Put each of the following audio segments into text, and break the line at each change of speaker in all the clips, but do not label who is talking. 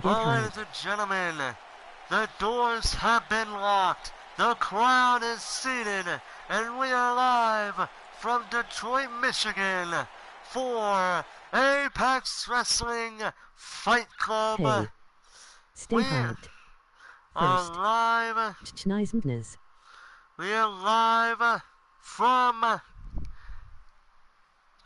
Ladies and gentlemen, the doors have been locked. The crowd is seated, and we are live from Detroit, Michigan for Apex Wrestling Fight Club.
Hey, stay hyped.
Are live. We are live from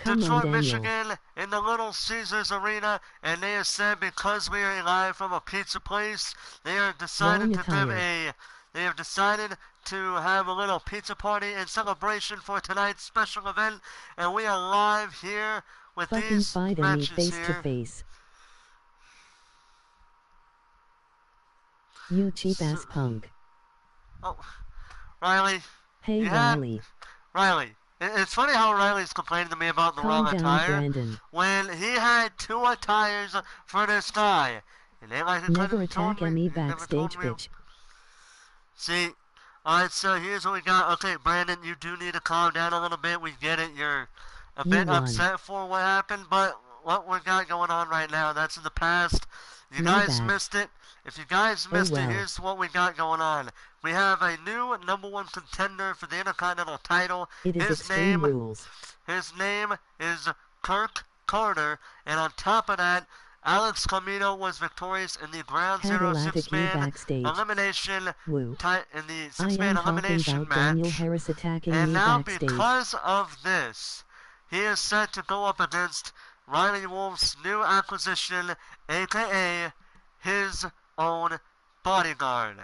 Detroit, Michigan, in the Little Caesars Arena, and they have said because we are live from a pizza place, they have decided to have a little pizza party in celebration for tonight's special event, and we are live here with these matches
face
here.
To face. You cheap ass punk.
Oh, Riley.
Hey, Riley.
Riley. It's funny how Riley's complaining to me about the wrong attire when he had two attires for this guy. And they like to
never attack me backstage, bitch.
See, alright, so here's what we got. Okay, Brandon, you do need to calm down a little bit. We get it. You're a bit upset for what happened, but what we got going on right now, that's in the past. You guys missed it. If you guys missed it, here's what we got going on. We have a new #1 contender for the Intercontinental title. His name is Kirk Carter, and on top of that, Alex Camino was victorious in the Ground Zero six-man elimination match. And now, because of this, he is set to go up against Riley Wolf's new acquisition, aka his own bodyguard.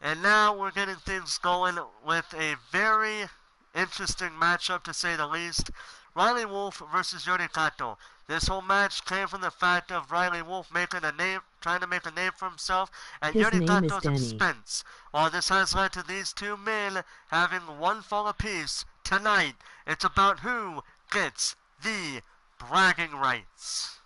And now we're getting things going with a very interesting matchup, to say the least. Riley Wolf versus Yuri Kato. This whole match came from the fact of Riley Wolf trying to make a name for himself at Yuri Kato's expense. While this has led to these two men having one fall apiece tonight, it's about who gets the bragging rights.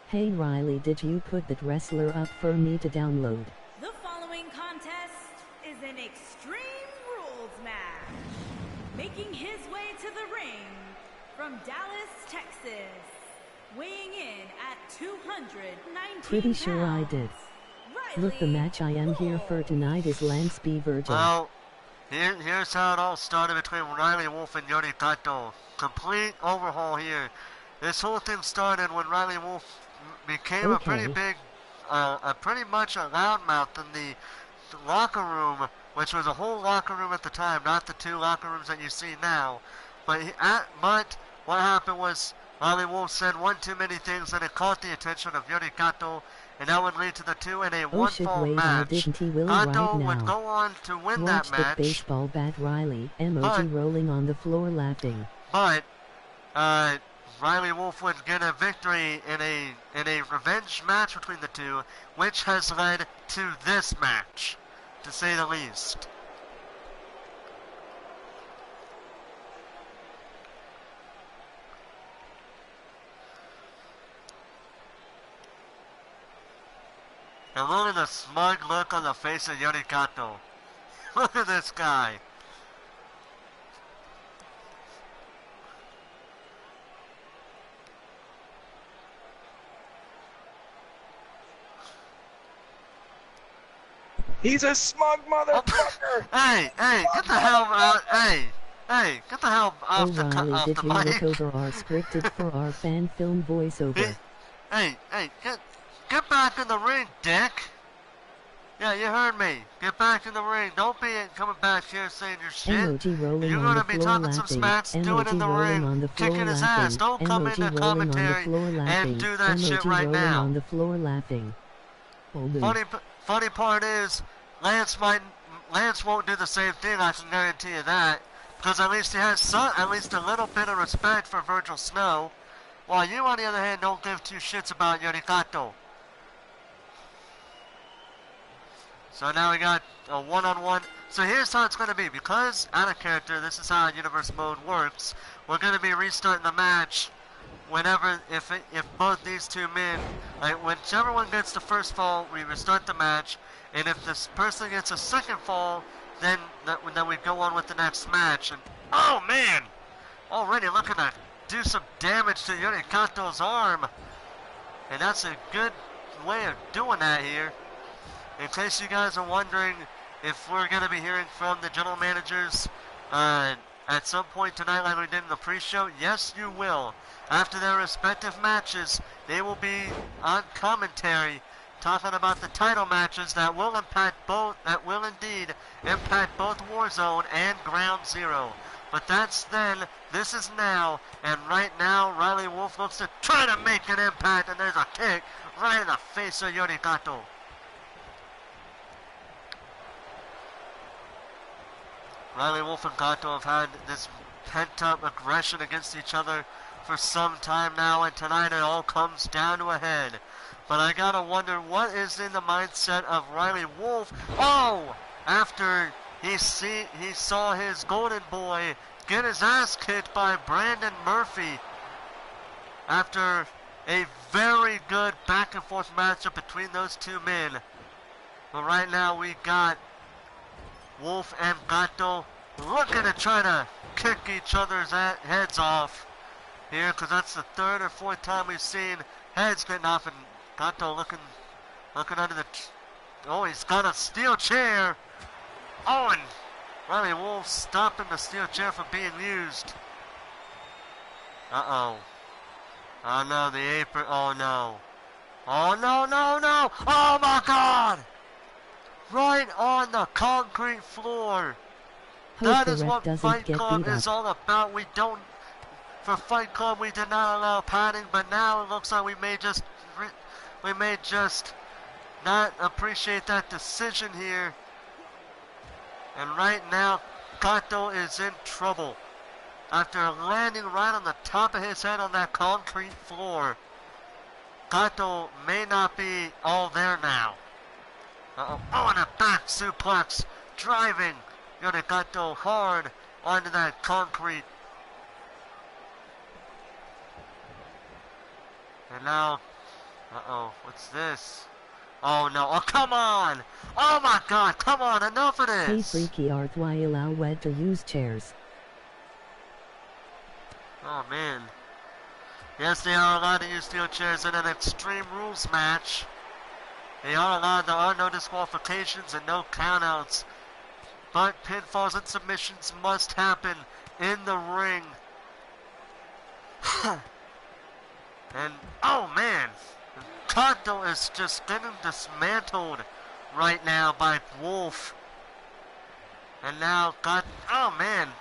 Hey Riley, did you put that wrestler up for me to download?
The following contest is an Extreme Rules match. Making his way to the ring from Dallas, Texas, weighing in at 219
Pretty sure I did. Look, the match I am here for tonight is Lance B. Vergil.
Well, here's how it all started between Riley Wolf and Yuri Kato. Complete overhaul here. This whole thing started when Riley Wolf became a pretty big, pretty much a loudmouth in the locker room, which was a whole locker room at the time, not the two locker rooms that you see now. But what happened was Riley Wolf said one too many things, and it caught the attention of Yuri Kato, and that would lead to the two in a one-fall match. Kato would go on to win that match.
The baseball bat, Riley. Emoji rolling on the floor laughing.
But Riley Wolf would get a victory in a revenge match between the two, which has led to this match, to say the least. And look at the smug look on the face of Yuri Kato. Look at this guy.
He's a smug motherfucker!
Hey, get the hell out! Hey, get the hell off the mic!
Riley, did you look over our scripted for our fan film voiceover?
Hey, get back in the ring, dick! Yeah, you heard me. Get back in the ring. Don't be coming back here saying your shit.
Emoji rolling
You're gonna be talking some smacks, do it in the ring, kicking his ass. Don't come into commentary and do that shit right now.
On the floor laughing.
Funny part is, Lance won't do the same thing. I can guarantee you that, because at least he has at least a little bit of respect for Vergil Snow, while you, on the other hand, don't give two shits about Yuri Kato. So now we got a one-on-one. So here's how it's going to be. Because out of character, this is how universe mode works. We're going to be restarting the match whenever, if both these two men, like whichever one gets the first fall, we restart the match. And if this person gets a second fall, then we go on with the next match. And oh man, already looking to do some damage to Yuri Kato's arm. And that's a good way of doing that here. In case you guys are wondering if we're going to be hearing from the general managers at some point tonight like we did in the pre-show, yes you will. After their respective matches, they will be on commentary talking about the title matches that will indeed impact both Warzone and Ground Zero. But that's then, this is now, and right now Riley Wolf looks to try to make an impact, and there's a kick right in the face of Yuri Kato. Riley Wolf and Kato have had this pent-up aggression against each other for some time now, and tonight it all comes down to a head. But I gotta wonder what is in the mindset of Riley Wolf. Oh! After he saw his golden boy get his ass kicked by Brandon Murphy. After a very good back and forth matchup between those two men. But right now we got Wolf and Kato looking to try to kick each other's heads off here, because that's the third or fourth time we've seen heads getting off, and Kato looking under the... Oh, he's got a steel chair. Oh, and Riley Wolf stopping the steel chair from being used. Uh-oh. Oh, no, the apron. Oh, no. Oh, no, no, no. Oh, my God. Right on the concrete floor. That is what Fight Club is all about. We don't... For Fight Club, we did not allow padding, but now it looks like we may just not appreciate that decision here. And right now, Kato is in trouble after landing right on the top of his head on that concrete floor. Kato may not be all there now. Uh-oh. Oh, and a back suplex, driving Yuri Kato hard onto that concrete. And now, uh-oh, what's this? Oh no, oh come on! Oh my God, come on, enough of this!
Hey freaky art, why allow Wed to use chairs?
Oh man. Yes, they are allowed to use steel chairs in an Extreme Rules match. They are allowed, there are no disqualifications and no countouts. But pinfalls and submissions must happen in the ring. And, oh man! Kato is just getting dismantled right now by Wolf. And now oh man,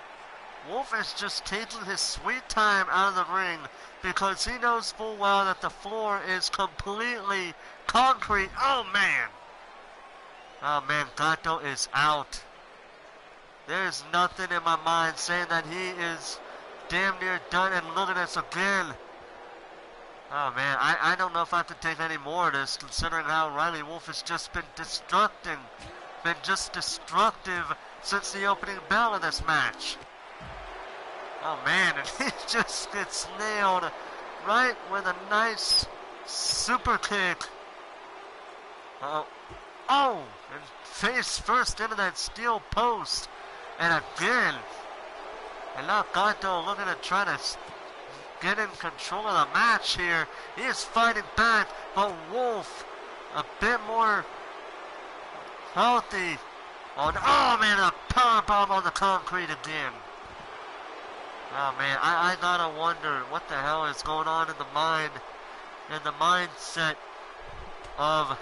Wolf is just taking his sweet time out of the ring because he knows full well that the floor is completely concrete. Oh man, Kato is out. There's nothing in my mind saying that he is damn near done, and look at this again. Oh man, I don't know if I can take any more of this, considering how Riley Wolf has just been destructive since the opening bell of this match. Oh man, and he just gets nailed right with a nice super kick. Oh, and face first into that steel post, and again. And now Kato looking to try to get in control of the match here. He is fighting back, but Wolf a bit more healthy. Oh man, a powerbomb on the concrete again. Oh man, I gotta wonder what the hell is going on in the mindset of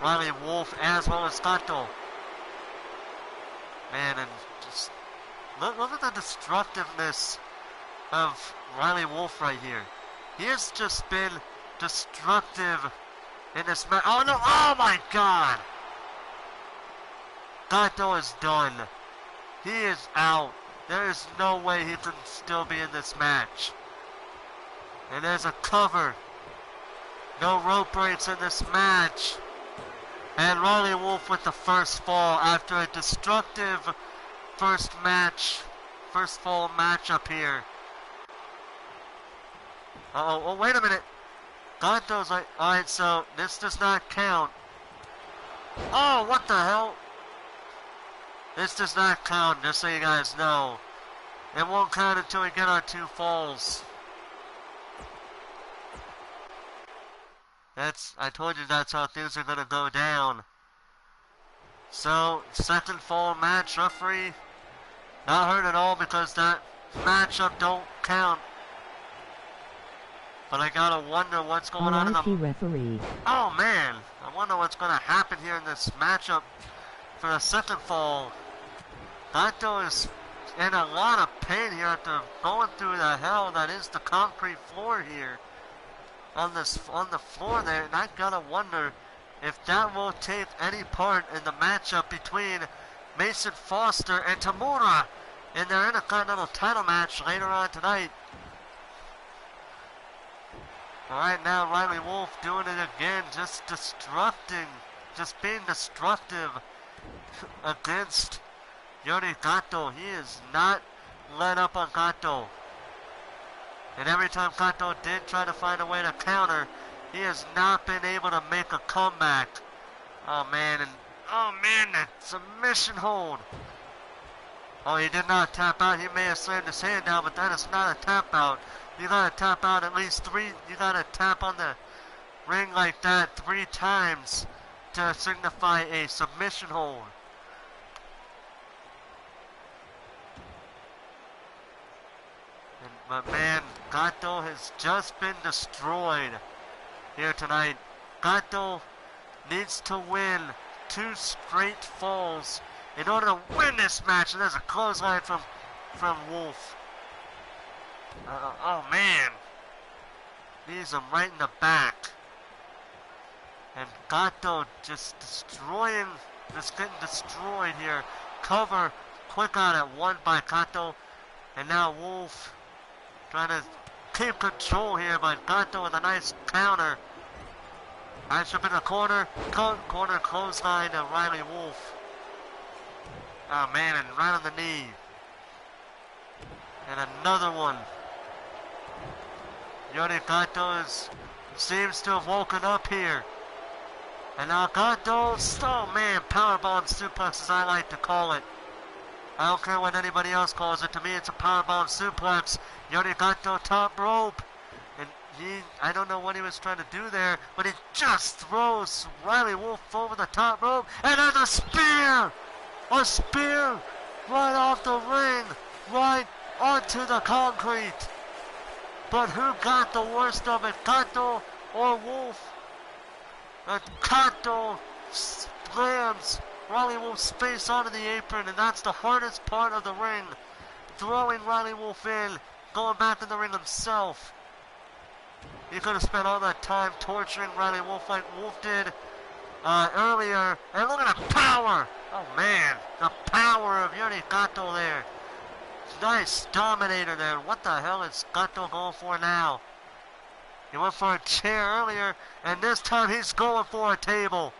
Riley Wolf as well as Kato. Man, and just look at the destructiveness of Riley Wolf right here. He has just been destructive in this match. Oh no, oh my God! Kato is done. He is out. There is no way he can still be in this match. And there's a cover. No rope breaks in this match. And Riley Wolf with the first fall after a destructive first fall matchup here. Oh, wait a minute. Kato's like, alright, so this does not count. Oh, what the hell? This does not count, just so you guys know. It won't count until we get our 2 falls. I told you that's how things are gonna go down. So, second fall match, referee. Not hurt at all because that matchup don't count. But I gotta wonder what's going on in the...
referee.
Oh man, I wonder what's gonna happen here in this matchup for the second fall. Kato is in a lot of pain here after going through the hell that is the concrete floor here. On the floor there, and I gotta wonder if that will take any part in the matchup between Mason Foster and TAMURA in their Intercontinental title match later on tonight. Alright, now Riley Wolf doing it again, just being destructive against Yuri Kato. He is not let up on Kato. And every time Kato did try to find a way to counter, he has not been able to make a comeback. Oh man, that submission hold. Oh, he did not tap out. He may have slammed his hand down, but that is not a tap out. You gotta tap out at least 3. You gotta tap on the ring like that 3 times to signify a submission hold. But man, Kato has just been destroyed here tonight. Kato needs to win 2 straight falls in order to win this match. And there's a clothesline from Wolf. Oh man, knees him right in the back. And Kato just getting destroyed here. Cover, quick out at 1 by Kato. And now Wolf trying to keep control here, but Kato with a nice counter. Nice up in the corner. Corner clothesline to Riley Wolf. Oh man, and right on the knee. And another one. Yuri Kato seems to have woken up here. And now Kato, oh man, powerbomb suplex as I like to call it. I don't care what anybody else calls it. To me, it's a powerbomb suplex. Yuri Kato top rope. And I don't know what he was trying to do there, but he just throws Riley Wolf over the top rope. And there's a spear! A spear right off the ring, right onto the concrete. But who got the worst of it, Kato or Wolf? And Kato slams Riley Wolf's face onto the apron, and that's the hardest part of the ring. Throwing Riley Wolf in, going back in the ring himself. He could have spent all that time torturing Riley Wolf like Wolf did earlier. And look at the power! Oh man, the power of Yuri Kato there. Nice dominator there. What the hell is Kato going for now? He went for a chair earlier, and this time he's going for a table.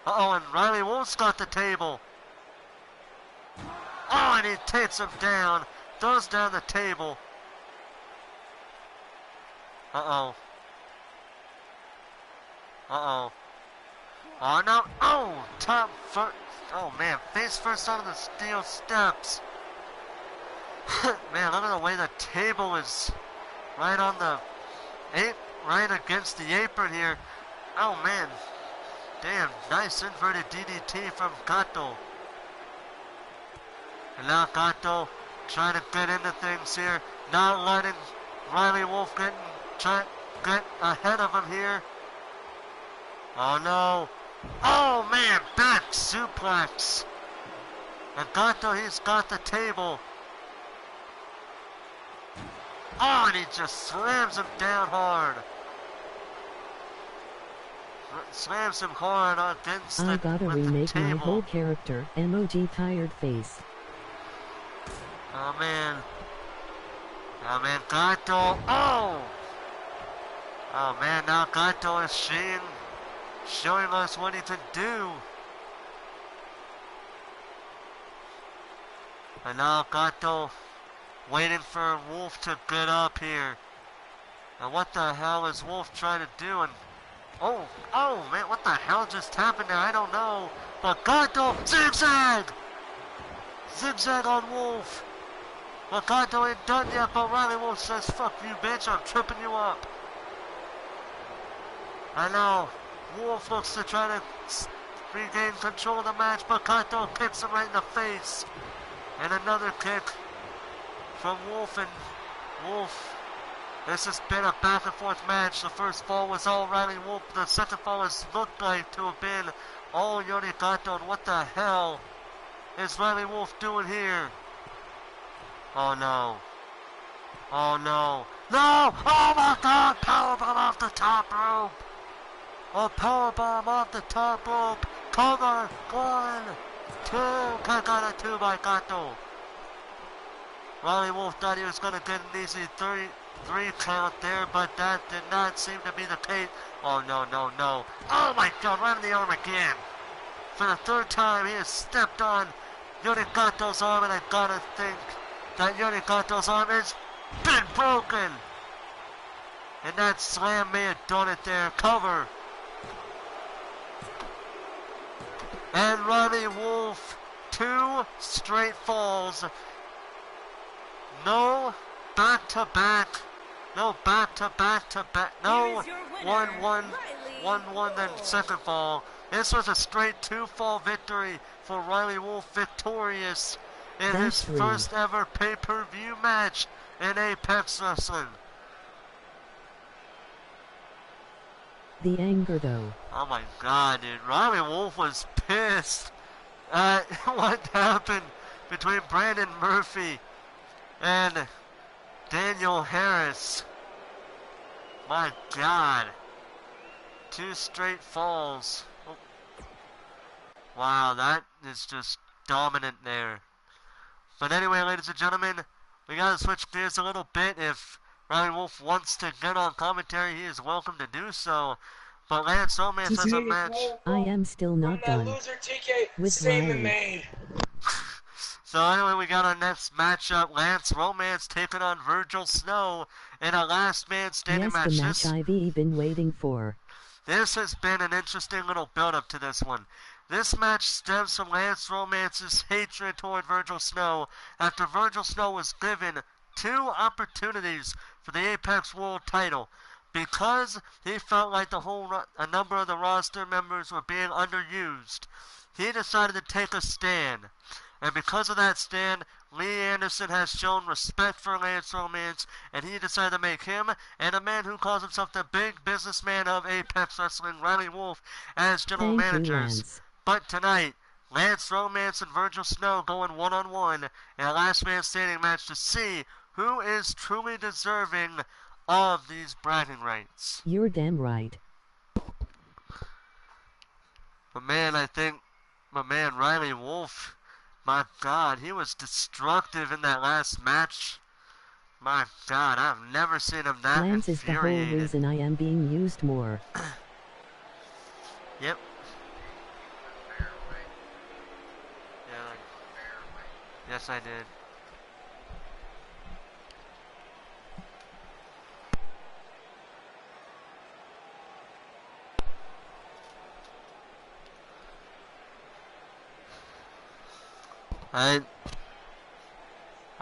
Uh-oh, and Riley Wolf's got the table. Oh, and he takes him down. Throws down the table. Uh-oh. Uh-oh. Oh, no. Oh, top first. Oh, man. Face first onto the steel steps. Man, look at the way the table is right on the... right against the apron here. Oh, man. Damn, nice inverted DDT from Kato. And now Kato trying to get into things here. Not letting Riley Wolf get ahead of him here. Oh no. Oh man, back suplex. And Kato, he's got the table. Oh, and he just slams him down hard. Slams him hard against the table.
I gotta remake my whole character. Emoji tired face.
Oh man. Oh man, Kato. Oh! Oh man, now Kato is seeing showing us what he can do. And now Kato waiting for Wolf to get up here. And what the hell is Wolf trying to do? And oh man, what the hell just happened there? I don't know. But Kato, zigzag! Zigzag on Wolf. But Kato ain't done yet, but Riley Wolf says, fuck you, bitch, I'm tripping you up. I know. Wolf looks to try to regain control of the match, but Kato kicks him right in the face. And another kick from Wolf, and Wolf. This has been a back and forth match. The first fall was all Riley Wolf. The second fall has looked like to have been all Yuri Kato. And what the hell is Riley Wolf doing here? Oh no. Oh no. No! Oh my god! Powerbomb off the top rope! A powerbomb off the top rope! Cover! 1, 2! Got a 2 by Kato. Riley Wolf thought he was going to get an easy 3 count there, but that did not seem to be the case. Oh no. Oh my god, right in the arm again. For the third time, he has stepped on Yuri Kato's arm, and I gotta think that Yuri Kato's arm has been broken. And that slam may have done it there. Cover. And Riley Wolf, 2 straight falls. No back-to-back. No back-to-back-to-back. No 1-1, then second fall. This was a straight 2-fall victory for Riley Wolf, victorious in his first ever pay-per-view match in Apex Wrestling.
The anger, though.
Oh my god, dude. Riley Wolf was pissed at what happened between Brandon Murphy and Daniel Harris. My god. 2 straight falls. Oh. Wow, that is just dominant there. But anyway, ladies and gentlemen, we gotta switch gears a little bit. If Riley Wolf wants to get on commentary, he is welcome to do so. But Lance Romance has a match.
I am still not done with Riley.
So anyway, we got our next matchup. Lance Romance taking on Vergil Snow in a last man standing match.
Yes, the match I've been waiting for.
This has been an interesting little build-up to this one. This match stems from Lance Romance's hatred toward Vergil Snow after Vergil Snow was given 2 opportunities for the Apex World title. Because he felt like a number of the roster members were being underused, he decided to take a stand. And because of that stand, Lee Anderson has shown respect for Lance Romance, and he decided to make him and a man who calls himself the big businessman of Apex Wrestling, Riley Wolf, as general managers. But tonight, Lance Romance and Vergil Snow going one-on-one in a last man standing match to see who is truly deserving of these bragging rights.
You're damn right.
But man, I think my man Riley Wolf, my god, he was destructive in that last match. My god, I've never seen him that
Lance is the whole reason I am being used more.
Yep. Yes, I did.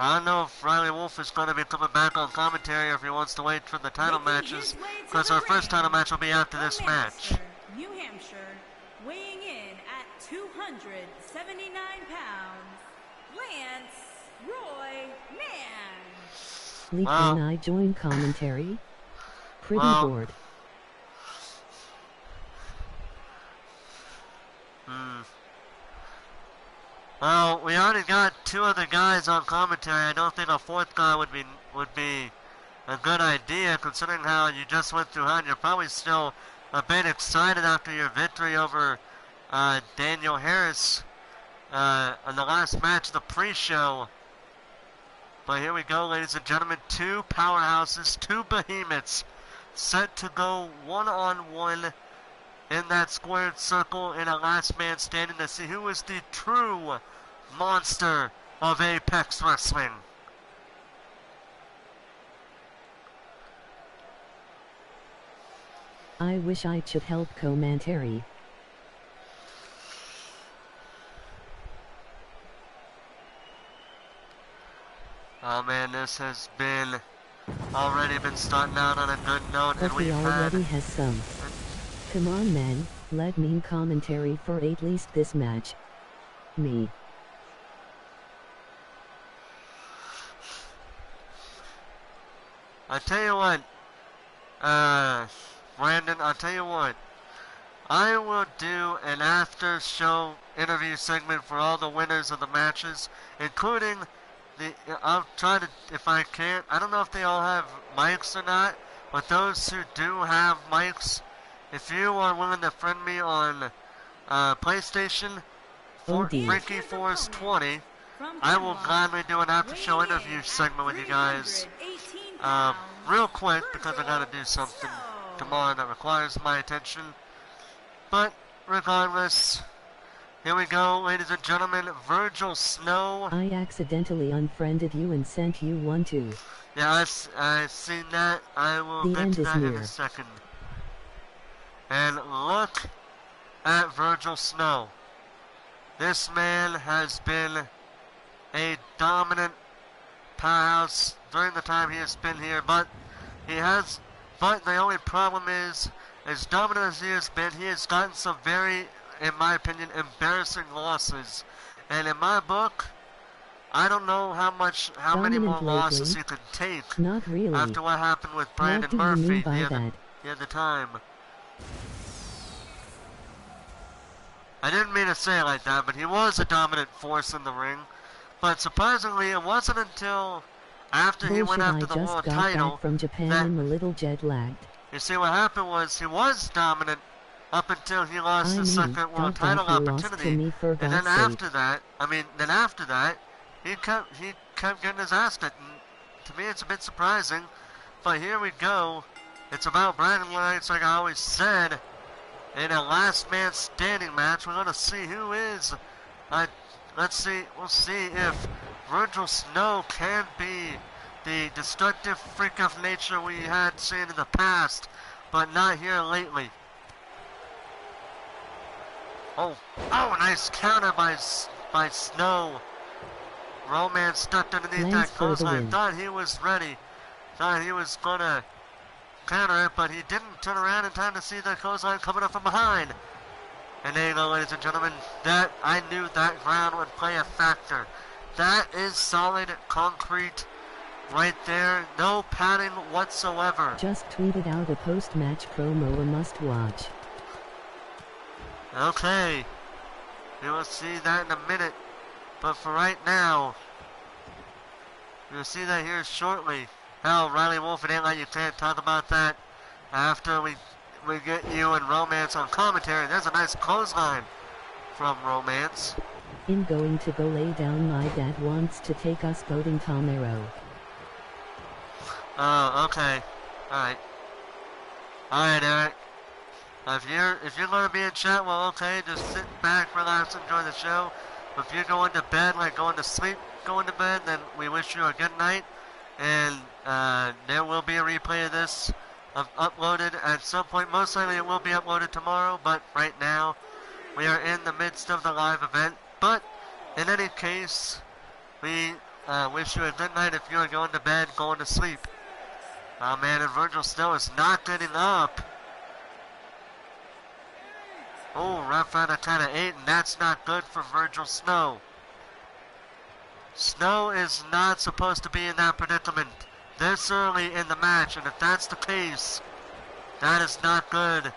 I don't know if Riley Wolf is going to be coming back on commentary or if he wants to wait for the title matches, because our first title match will be after this match.
New Hampshire, weighing in at 279 pounds, Lance Roy Man.
Lee, can I join commentary? Pretty bored.
Well, we already got 2 other guys on commentary. I don't think a 4th guy would be a good idea, considering how you just went through and you're probably still a bit excited after your victory over Daniel Harris in the last match of the pre-show. But here we go, ladies and gentlemen. 2 powerhouses, 2 behemoths set to go one-on-one in that squared circle in a last man standing to see who is the true monster of Apex Wrestling.
I wish I should help commentary.
Oh man, this has already been starting out on a good note,
But
and we've
he already
had...
has some. Come on man, let me commentary for at least this match. Me.
I tell you what, Brandon, I'll tell you what. I will do an after show interview segment for all the winners of the matches, including I'll try to, if I can, I don't know if they all have mics or not, but those who do have mics, if you are willing to friend me on PlayStation, Frankie Force 20, I will gladly do an after show interview segment with you guys real quick, because I gotta do something tomorrow that requires my attention. But regardless, here we go, ladies and gentlemen. Vergil Snow.
I accidentally unfriended you and sent you one too.
Yeah, I've seen that. I will get to that in a second. And look at Vergil Snow. This man has been a dominant powerhouse during the time he has been here, but the only problem is, as dominant as he has been, he has gotten some very, in my opinion, embarrassing losses. And in my book, I don't know how many more losses he could take.
Not really.
After what happened with Brandon Murphy the other time. I didn't mean to say it like that, but he was a dominant force in the ring. But surprisingly, it wasn't until after he went after the world title
from Japan and a little jet lagged.
You see, what happened was he was dominant up until he lost the second world title opportunity, and then after that, he kept getting his ass kicked. To me, it's a bit surprising, but here we go. It's about Brandon Lawrence, like I always said, in a last man standing match. We're gonna see who is. We'll see if Vergil Snow can be the destructive freak of nature we had seen in the past, but not here lately. Oh, nice counter by Snow. Romance stuck underneath that clothesline. Thought he was ready. Thought he was gonna counter it, but he didn't turn around in time to see the clothesline coming up from behind. And there you go, ladies and gentlemen. I knew that ground would play a factor. That is solid concrete right there. No padding whatsoever.
Just tweeted out a post-match promo, a must-watch.
Okay. We will see that in a minute. But for right now, we'll see that here shortly. Hell, Riley Wolf, it ain't like you can't talk about that after we get you and Romance on commentary. There's a nice clothesline from Romance.
I'm going to go lay down. My dad wants to take us boating tomorrow.
Oh, okay. Alright. Alright, Eric. If you're going to be in chat, well, okay, just sit back, relax, enjoy the show. But if you're going to bed, like going to sleep, going to bed, then we wish you a good night. And there will be a replay of this uploaded at some point. Most likely it will be uploaded tomorrow, but right now we are in the midst of the live event. But in any case, we wish you a good night if you're going to bed, going to sleep. Oh man, and Vergil Snow is not getting up. Oh, ref out of 10 of 8, and that's not good for Vergil Snow. Snow is not supposed to be in that predicament this early in the match, and if that's the case, that is not good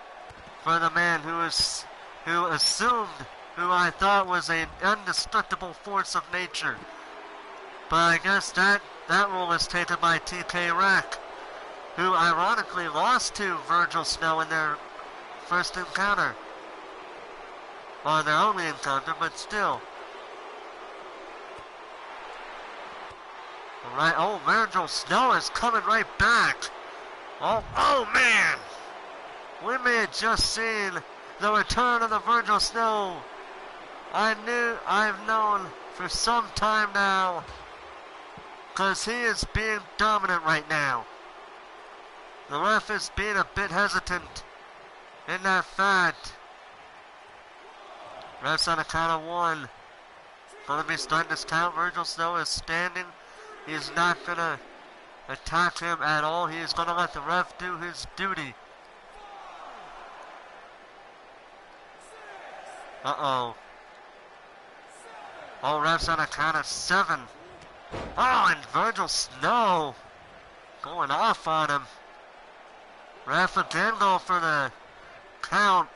for the man who assumed, who I thought was an indestructible force of nature. But I guess that role is taken by TK Rack, who ironically lost to Vergil Snow in their first encounter. Or their only encounter, but still. Alright, oh, Vergil Snow is coming right back. Oh man! We may have just seen the return of the Vergil Snow. I've known for some time now, because he is being dominant right now. The ref is being a bit hesitant in that fact. Ref's on a count of 1. Gonna be starting this count. Vergil Snow is standing. He's not gonna attack him at all. He is gonna let the ref do his duty. Uh-oh. Oh, ref's on a count of 7. Oh, and Vergil Snow going off on him. Ref again going for the count.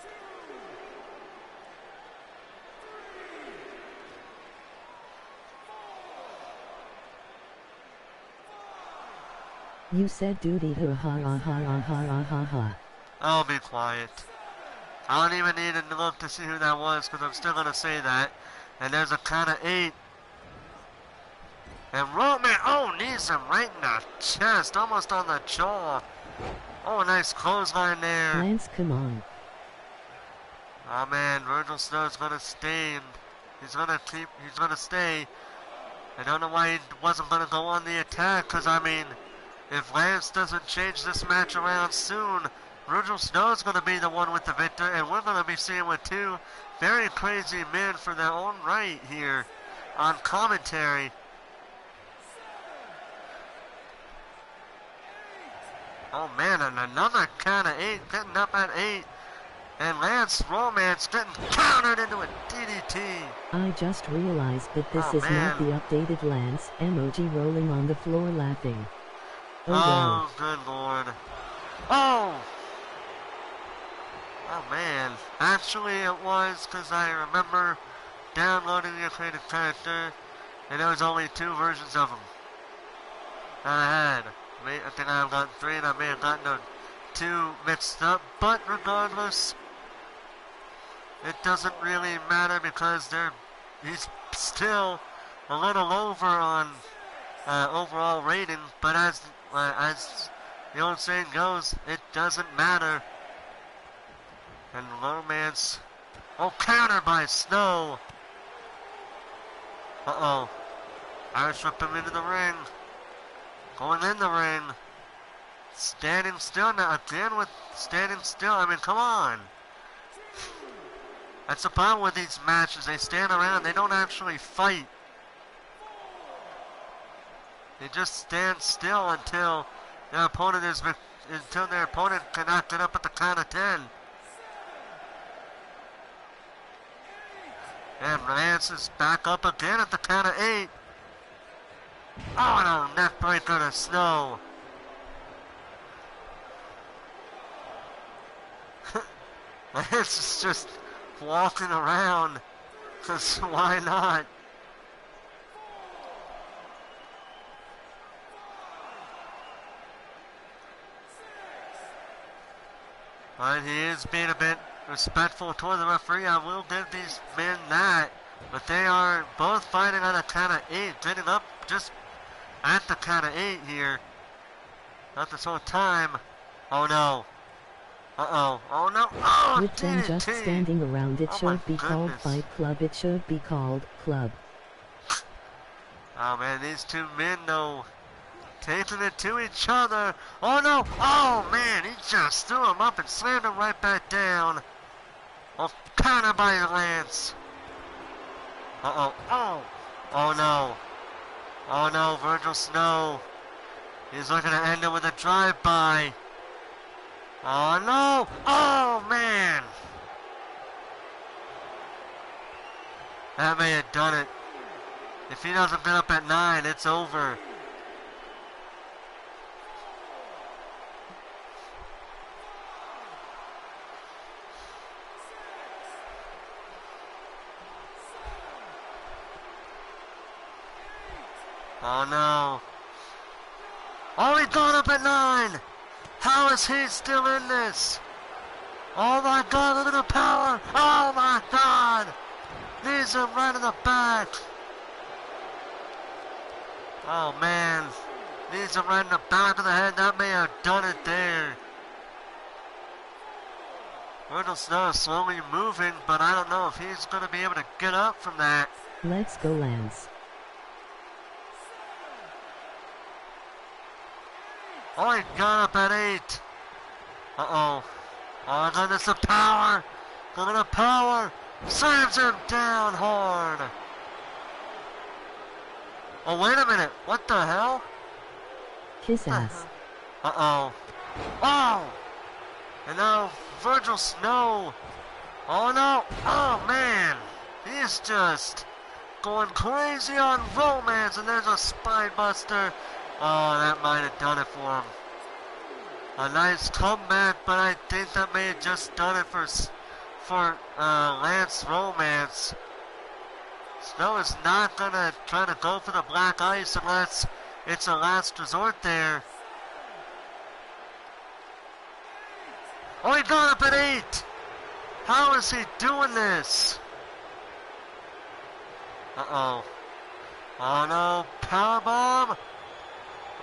You said duty, ha ha ha ha ha ha ha.
I'll be quiet. I don't even need to look to see who that was, because I'm still going to say that. And there's a count of 8. And Roman, oh, knees him right in the chest, almost on the jaw. Oh, nice clothesline there.
Lance, come on.
Oh man, Vergil Snow's going to stay, and he's going to stay. I don't know why he wasn't going to go on the attack, because I mean, if Lance doesn't change this match around soon, Vergil Snow's going to be the one with the victor, and we're going to be seeing with 2 very crazy men for their own right here on commentary. Oh man, and another count of 8, getting up at 8. And Lance Romance getting countered into a DDT.
I just realized that this is not the updated Lance emoji rolling on the floor laughing.
Oh, good lord. Oh! Oh man. Actually it was, because I remember downloading the creative character, and there was only 2 versions of him that I had. I think I've gotten 3, and I may have gotten the 2 mixed up, but regardless, it doesn't really matter, because he's still a little over on overall rating, but as the old saying goes, it doesn't matter. And Romance, oh, counter by Snow. Uh-oh. Irish whip him into the ring. Going in the ring. Standing still now, again with standing still. I mean, come on. That's the problem with these matches. They stand around, they don't actually fight. They just stand still until their opponent cannot get up at the count of 10. And Lance is back up again at the count of 8. Oh, no, neck breaker to Snow. Lance is just walking around, because why not? But he is being a bit respectful toward the referee. I will give these men that. But they are both fighting on a count of 8, getting up just at the count of 8 here. Not this whole time. Oh no. Uh-oh. Oh no. Oh,
with them
DDT.
just standing around, it should be called Fight Club. It should be called Club.
Oh man, these 2 men though, taking it to each other. Oh no. Oh man, he just threw him up and slammed him right back down. Oh, counter by Lance. Uh-oh. Oh. Oh no. Oh no, Vergil Snow. He's looking to end it with a drive-by. Oh no! Oh man! That may have done it. If he doesn't get up at 9, it's over. Oh no. Oh, he got up at 9! How is he still in this? Oh my god, look at the power! Oh my god! Knees him right in the back! Oh man. Knees him right in the back of the head. That may have done it there. Vergil Snow is slowly moving, but I don't know if he's going to be able to get up from that.
Let's go, Lance.
Oh, he got up at 8. Uh-oh. Oh, goodness, the power. Look at the power. Slams him down hard. Oh, wait a minute. What the hell?
Kiss ass.
Uh-oh. Oh! And now Vergil Snow. Oh, no. Oh, man. He's just going crazy on Romance, and there's a spine buster. Oh, that might have done it for him. A nice comeback, but I think that may have just done it for Lance Romance. Snow is not going to try to go for the black ice unless it's a last resort there. Oh, he got up at 8. How is he doing this? Uh-oh. Oh, no. Powerbomb.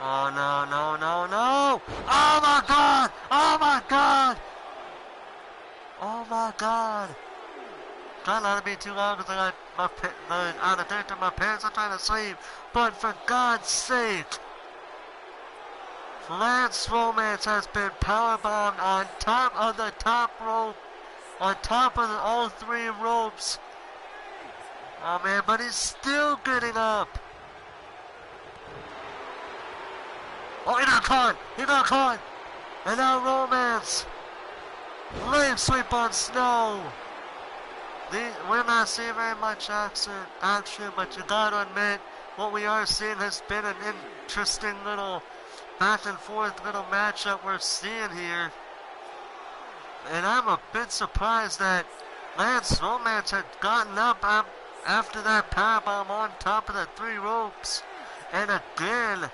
Oh, no, no, no, no. Oh, my God. Oh, my God. Oh, my God. Try not to be too loud because I got out of date to my parents. I'm trying to sleep. But for God's sake, Lance Romance has been powerbombed on top of the top rope, on top of all 3 ropes. Oh man, but he's still getting up. Oh, he got caught. He got caught. And now Romance. Leg sweep on Snow. We're not seeing very much action, but you gotta admit, what we are seeing has been an interesting little back and forth little matchup we're seeing here. And I'm a bit surprised that Lance Romance had gotten up after that powerbomb on top of the 3 ropes. And again,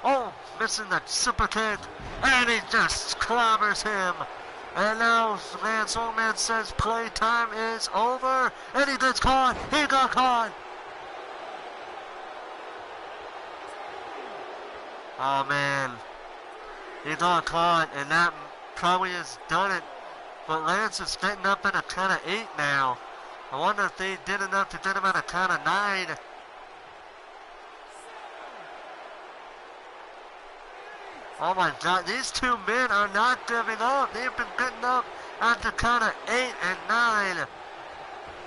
oh, missing the super kick, and he just clobbers him. And now Lance Romance says playtime is over, and he gets caught. He got caught. Oh man, he got caught, and that probably has done it. But Lance is getting up at a count of 8 now. I wonder if they did enough to get him at a count of 9. Oh my God, these 2 men are not giving up. They've been getting up at the count of 8 and 9.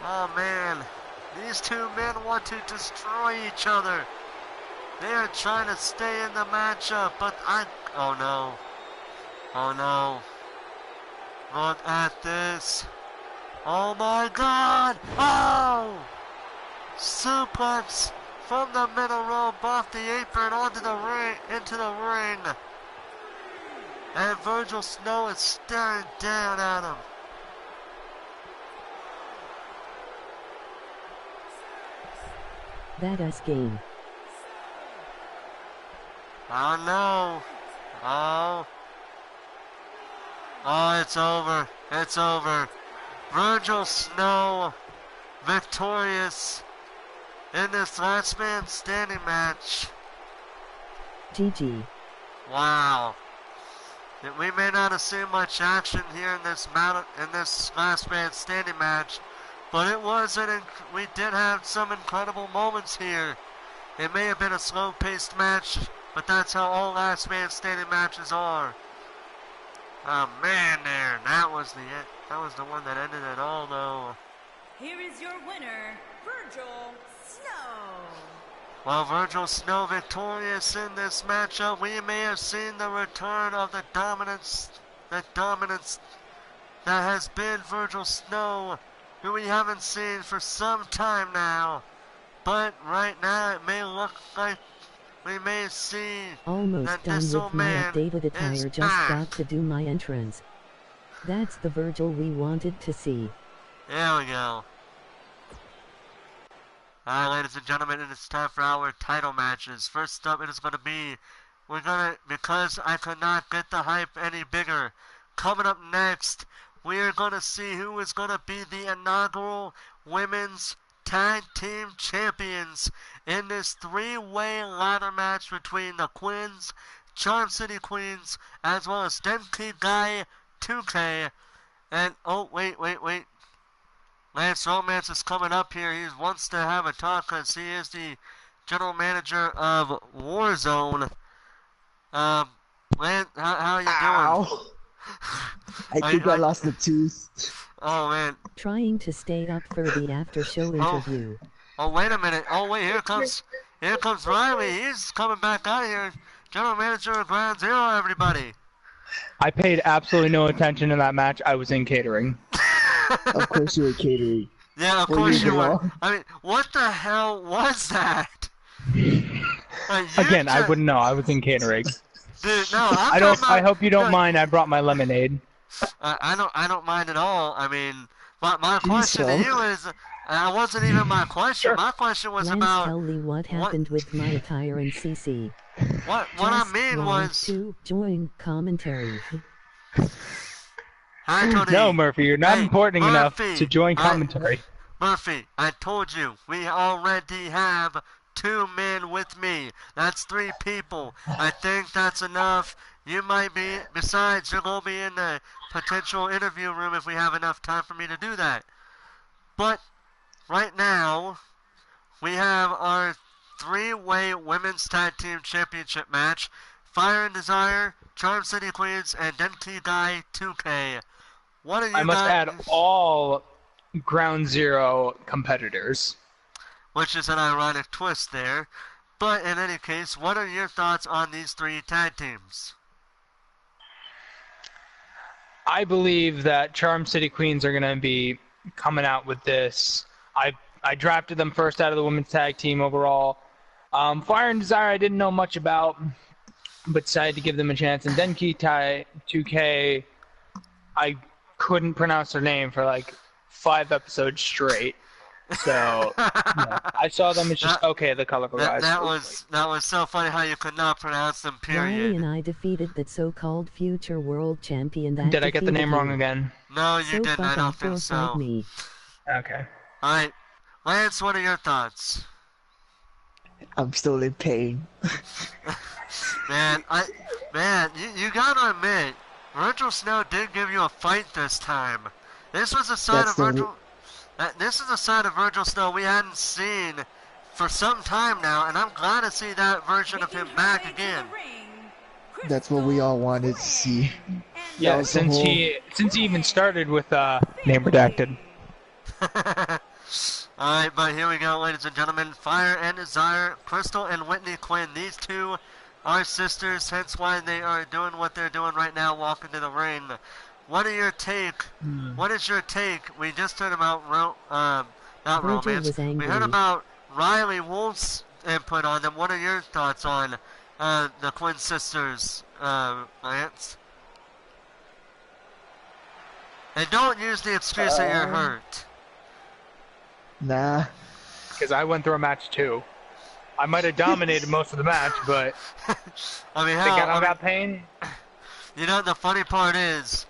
Oh man, these 2 men want to destroy each other. They are trying to stay in the matchup, but oh no. Oh no. Look at this. Oh my God. Oh! Suplex from the middle rope off the apron onto the ring, into the ring. And Vergil Snow is staring down at him.
That us game.
Oh no. Oh. Oh, it's over. It's over. Vergil Snow victorious in this last man standing match.
GG.
Wow. We may not have seen much action here in this last man standing match, but it was we did have some incredible moments here. It may have been a slow-paced match, but that's how all last man standing matches are. Oh man, that was the one that ended it all, though.
Here is your winner, Vergil Snow.
While Vergil Snow victorious in this matchup, we may have seen the return of the dominance that has been Vergil Snow, who we haven't seen for some time now. But right now, it may look like we may see
almost
that
done
this
with
old
my
man
updated attire,
is
just
back.
got to do my entrance. That's the Vergil we wanted to see.
There we go. Alright, ladies and gentlemen, it is time for our title matches. First up, it is going to be, because I could not get the hype any bigger. Coming up next, we are going to see who is going to be the inaugural Women's Tag Team Champions in this 3-way ladder match between the Queens, Charm City Queens, as well as Denki-Gai, 2K. And, oh, wait. Lance Romance is coming up here. He wants to have a talk because he is the general manager of Warzone. Lance, how are you doing?
Ow! I think I lost a tooth.
Oh, man.
Trying to stay up for the after show interview.
Oh, wait a minute. Oh, wait, here comes Riley. He's coming back out of here. General manager of Ground Zero, everybody.
I paid absolutely no attention to that match. I was in catering.
Of course you were catering.
Yeah, of course you were. I mean, what the hell was that?
Again, I wouldn't know. I was in catering.
Dude, no,
I hope you don't mind. I brought my lemonade.
I don't mind at all. I mean, my question to you is, that wasn't even my question. Sure. My question was about.
Tell me what happened with my attire and CC.
What I mean was
to join commentary.
No, Murphy, you're not important enough to join commentary.
Murphy, I told you, we already have 2 men with me. That's 3 people. I think that's enough. You might be, besides, you're going to be in the potential interview room if we have enough time for me to do that. But, right now, we have our 3-way Women's Tag Team Championship match. Fire and Desire, Charm City Queens, and Denki-Gai 2K. What are you
I must add all Ground Zero competitors.
Which is an ironic twist there. But in any case, what are your thoughts on these 3 tag teams?
I believe that Charm City Queens are going to be coming out with this. I drafted them first out of the women's tag team overall. Fire and Desire I didn't know much about, but decided to give them a chance. And Denki-Gai 2K, I couldn't pronounce their name for like 5 episodes straight. So yeah, I saw them as just okay, the colorful guys.
That was so funny how you could not pronounce them. Period.
Riley and I defeated that so-called future world champion. That
did I get the name wrong again?
No, you didn't. I don't think so.
Me.
Okay.
All right, Lance, what are your thoughts?
I'm still in pain.
man, you gotta admit, Vergil Snow did give you a fight this time. This was a side of Vergil. This is a side of Vergil Snow we hadn't seen for some time now, and I'm glad to see that version of him back again.
That's what we all wanted to see.
Yeah, since he even started with name redacted.
Alright, but here we go, ladies and gentlemen. Fire and Desire, Crystal and Whitney Quinn. These 2 are sisters, hence why they are doing what they're doing right now, walking to the ring. What are your take? What is your take? We just heard about not romance. We heard about Riley Wolf's input on them. What are your thoughts on the Quinn sisters, Lance? And don't use the excuse that you're hurt.
Nah.
Because I went through a match too. I might have dominated most of the match, but
I mean,
think I got pain.
You know, the funny part is,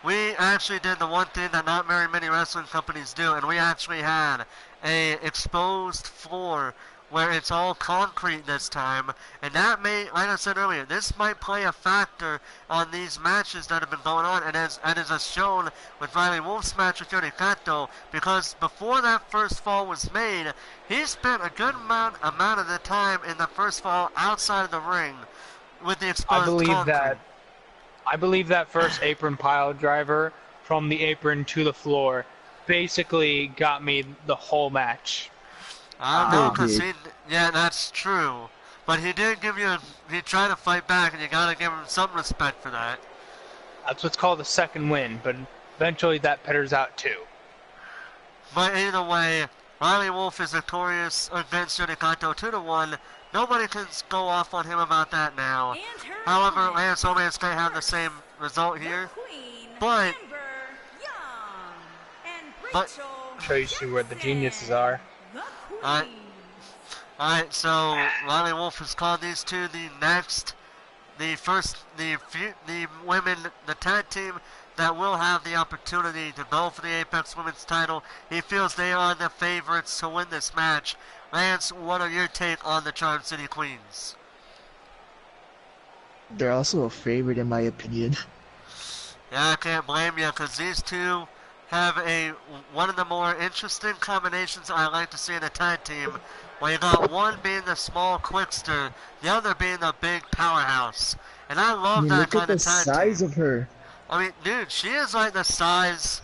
we actually did the one thing that not very many wrestling companies do, and we actually had a exposed floor where it's all concrete this time, and that may, like I said earlier, this might play a factor on these matches that have been going on, and as shown with Riley Wolf's match with Yuri Kato, because before that first fall was made, he spent a good amount of the time in the first fall outside of the ring with the exposed concrete.
I believe that first apron pile driver from the apron to the floor basically got me the whole match.
I don't know, because yeah, that's true. But he did give you, he tried to fight back, and you gotta give him some respect for that.
That's what's called a second win, but eventually that peters out too.
But either way, Riley Wolf is victorious against Yuri Kato 2-1. Nobody can go off on him about that now. However, Lance Romance may have the same result here. But
show you where the geniuses are.
Alright, so Riley Wolf has called these 2 the women, the tag team that will have the opportunity to go for the Apex Women's title. He feels they are the favorites to win this match. Lance, what are your take on the Charm City Queens?
They're also a favorite in my opinion.
Yeah, I can't blame you, because these two have one of the more interesting combinations I like to see in a tag team, where you got one being the small quickster, the other being the big powerhouse. And I love that
look at
kind
the
of tag
size
team.
of her.
I mean, dude, she is like the size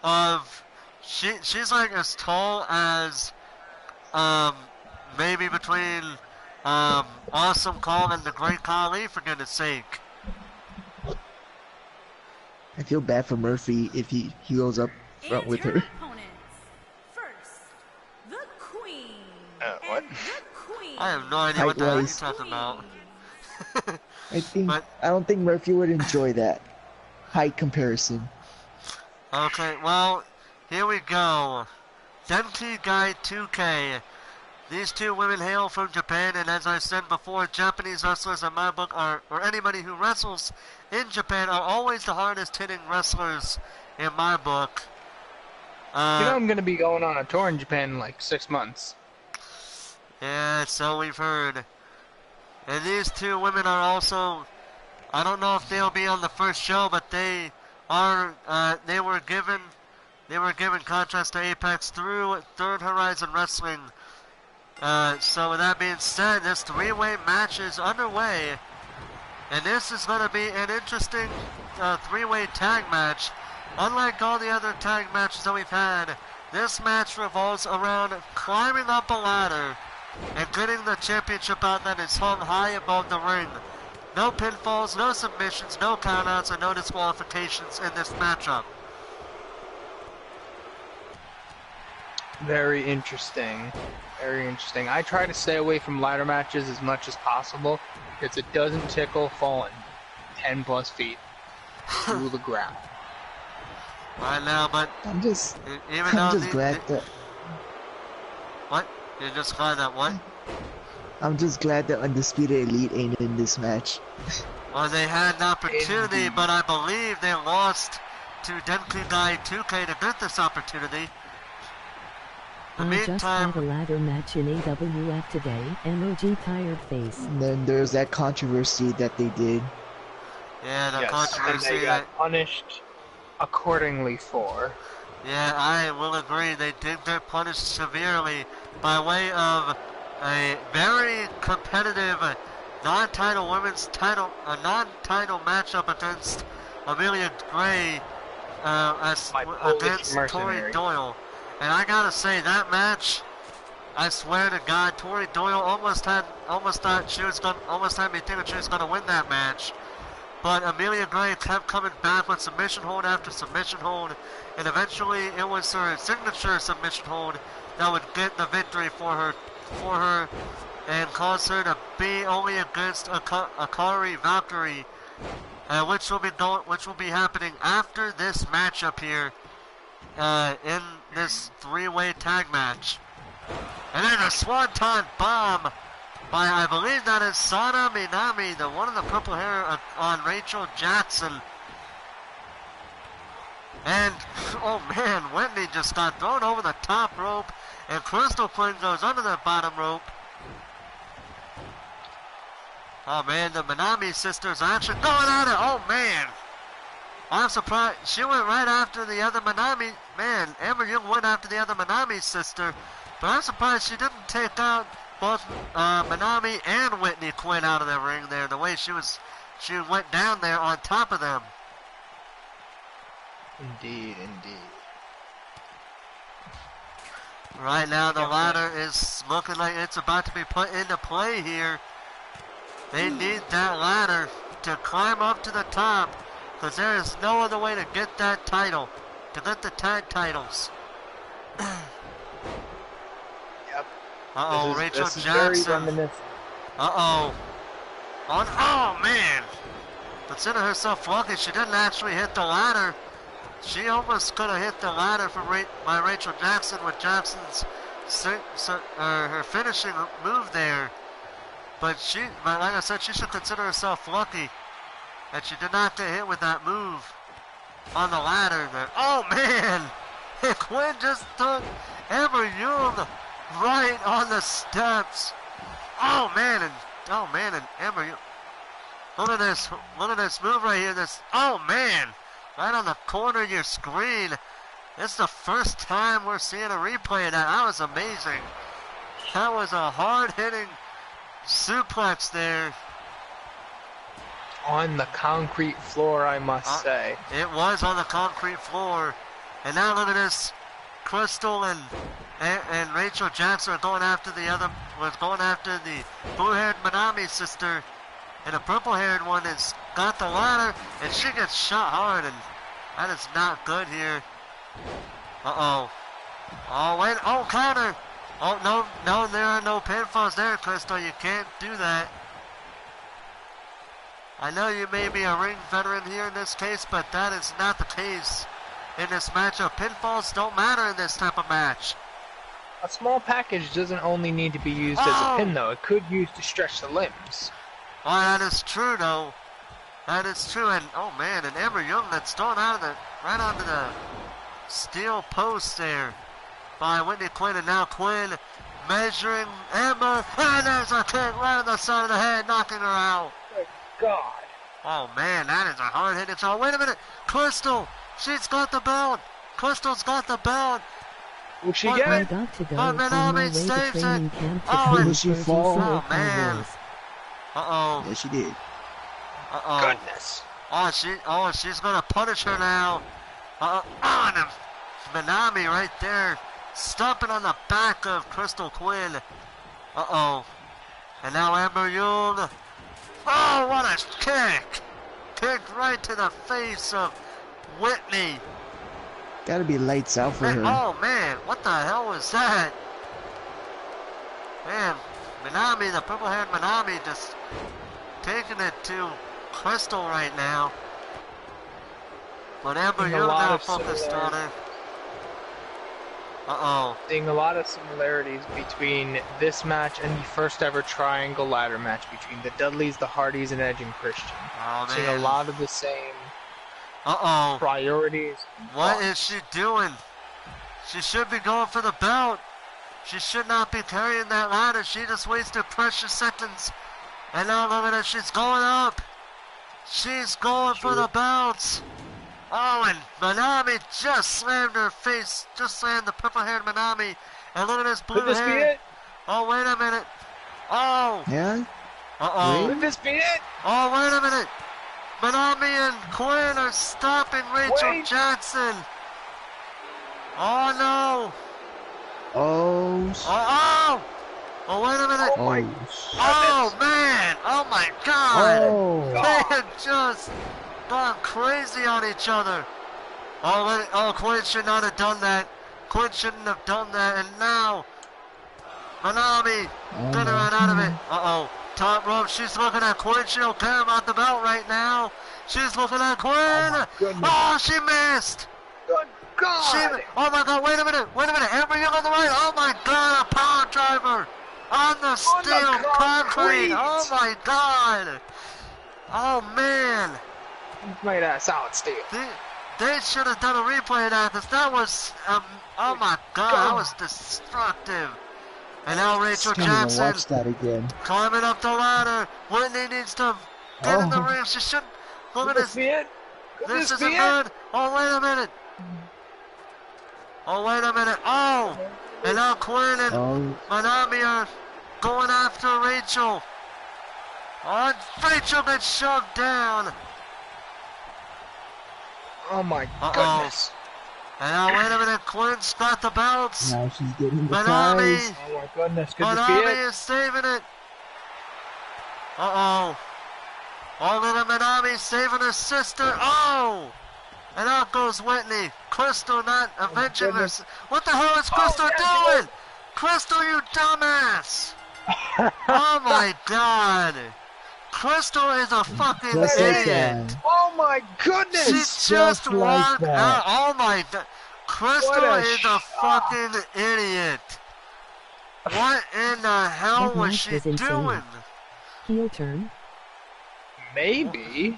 of... She's like as tall as... maybe between... Awesome Kong and the Great Khali, for goodness sake.
I feel bad for Murphy if he goes up front with her.
Opponents. First, the Queen.
What?
And the Queen.
I have no idea what the hell you're
Height-wise.
talking about.
I don't think Murphy would enjoy that height comparison.
Okay, well, here we go. Denki-Gai 2K. These two women hail from Japan, and as I said before, Japanese wrestlers in my book or anybody who wrestles in Japan are always the hardest hitting wrestlers in my book.
I'm going to be going on a tour in Japan in like 6 months.
Yeah, so we've heard. And these two women are also, I don't know if they'll be on the first show, but they were given contracts to Apex through Third Horizon Wrestling. So with that being said, this three-way match is underway, and this is going to be an interesting three-way tag match. Unlike all the other tag matches that we've had, this match revolves around climbing up a ladder and getting the championship out that is hung high above the ring. No pinfalls, no submissions, no countouts, and no disqualifications in this matchup.
Very interesting. Very interesting. I try to stay away from ladder matches as much as possible because it doesn't tickle falling 10 plus feet to the ground.
Right now, but
I'm just
even
glad that.
What? You're just glad that what?
I'm just glad that Undisputed Elite ain't in this match.
Well, they had an opportunity, but I believe they lost to Denki-Gai 2K to get this opportunity. In the
I just
meantime,
had a ladder match in AWF today, emoji tired face.
And then there's that controversy that they did.
yeah, the
Yes, and
controversy.
they got punished accordingly for.
Yeah, I will agree. They did get punished severely by way of a very competitive non-title women's title, a non-title matchup against Amelia Gray against Tori Doyle. And I gotta say, that match, I swear to God, Tori Doyle almost had me think that she was gonna win that match. But Amelia Gray kept coming back with submission hold after submission hold, and eventually it was her signature submission hold that would get the victory for her, and cause her to be only against Akari Valkyrie, which will be happening after this matchup here. In this three-way tag match. And then a swanton bomb by, I believe that is Sana Minami, the one of the purple hair on Rachel Jackson. And, oh man, Whitney just got thrown over the top rope, and Crystal Quinn goes under the bottom rope. Oh man, the Minami sisters are actually going at it. Oh man. I'm surprised. She went right after the other Minami. Man, Amber Young went after the other Minami sister. But I'm surprised she didn't take out both Minami and Whitney Quinn out of the ring there. The way she went down there on top of them.
Indeed.
Right now the ladder is looking like it's about to be put into play here. They need that ladder to climb up to the top, because there is no other way to get that title, to get the tag titles.
Yep.
Uh-oh, Rachel
this is
Jackson.
very reminiscent.
Uh-oh. Oh, man. Consider herself lucky she didn't actually hit the ladder. She almost could have hit the ladder by Rachel Jackson with Jackson's her finishing move there. But like I said, she should consider herself lucky that she did not get hit with that move on the ladder there. Oh man! Quinn just took Amber Young right on the steps. Oh man, and Amber Young. Look at this move right here. Oh man! right on the corner of your screen. It's the first time we're seeing a replay of that. That was amazing. That was a hard-hitting suplex there.
On the concrete floor, I must say.
It was on the concrete floor. And now look at this. Crystal and Rachel Jackson are going after the blue-haired Manami sister. And the purple-haired one has got the ladder, and she gets shot hard, and that is not good here. Uh-oh. Oh, wait. Oh, counter. Oh, no, there are no pinfalls there, Crystal. You can't do that. I know you may be a ring veteran here in this case, but that is not the case in this matchup. Pinfalls don't matter in this type of match.
A small package doesn't only need to be used as a pin, though. It could use to stretch the limbs.
Oh, that is true, though. That is true, and oh man, and Amber Young that's thrown out of right onto the steel post there by Whitney Quinn, and now Quinn measuring Amber, and there's a kick right on the side of the head, knocking her out.
Good God.
Oh man, that is a hard hitting shot. Wait a minute, Crystal, she's got the belt. Crystal's got the belt.
Will she get it?
But Manami saves it. Oh,
Did she fall?
Oh man. Uh-oh.
Yeah, she did.
Uh-oh.
Goodness.
She's gonna punish her now. Uh-oh. Oh, and Manami right there, stomping on the back of Crystal Quinn. Uh-oh. And now Amber Young. Oh, what a kick. Kicked right to the face of Whitney.
Gotta be lights out for her.
Oh, man, what the hell was that? Man, Manami, the purple-haired Manami, just taking it to Crystal right now. But Amber Young now focused on her. Uh-oh.
Seeing a lot of similarities between this match and the first ever triangle ladder match between the Dudleys, the Hardys, and Edge and Christian.
Oh, man.
Seeing a lot of the same priorities.
What is she doing? She should be going for the belt. She should not be carrying that ladder. She just wasted precious seconds. And now look at her. She's going up. She's going for the belts. Oh, and Manami just slammed her face. Just slammed the purple-haired Manami. And look at this blue hair.
Could this be it?
Oh, wait a minute. Oh.
Yeah?
Uh-oh.
Could this be it?
Oh, wait a minute. Manami and Quinn are stopping Rachel Jackson. Oh, no.
Oh,
Oh, wait a minute.
oh,
Oh, man. Oh, my God.
Oh.
They had just gone crazy on each other. Oh, Quinn should not have done that. Quinn shouldn't have done that. And now, Manami gonna run out of it. Uh-oh. Top rope. She's looking at Quinn. She don't care about the belt right now. She's looking at Quinn. Oh, she missed.
Good God.
Oh, my God. Wait a minute. Amber Young on the right. Oh, my God. A power driver on the steel concrete. Oh, my God. Oh, man.
Made out of solid steel.
They should have done a replay of that, because that was, oh my God, that was destructive. And now Rachel Jackson
watch that again.
Climbing up the ladder. Whitney needs to get in the ring. She shouldn't. Look at this. This isn't good. Oh, wait a minute. Oh, and now Quinn and Manami are going after Rachel. Oh, and Rachel gets shoved down.
Oh my goodness.
And now wait a minute, Quinn's got the belts.
Now she's getting the
Manami.
prize.
Oh my goodness, could this be it?
Manami is saving it. Uh-oh. Oh, little Manami saving her sister. Oh! And out goes Whitney. Crystal not avenging her. What the hell is Crystal doing? Crystal, you dumbass. Oh my God. Crystal is a fucking
Just like
idiot.
that.
Oh my goodness!
She just
like
walked
that.
out. Oh my God. Crystal
What a
is a fucking idiot. What in the hell
That
was
match
she
was insane.
doing?
Heel turn.
Maybe.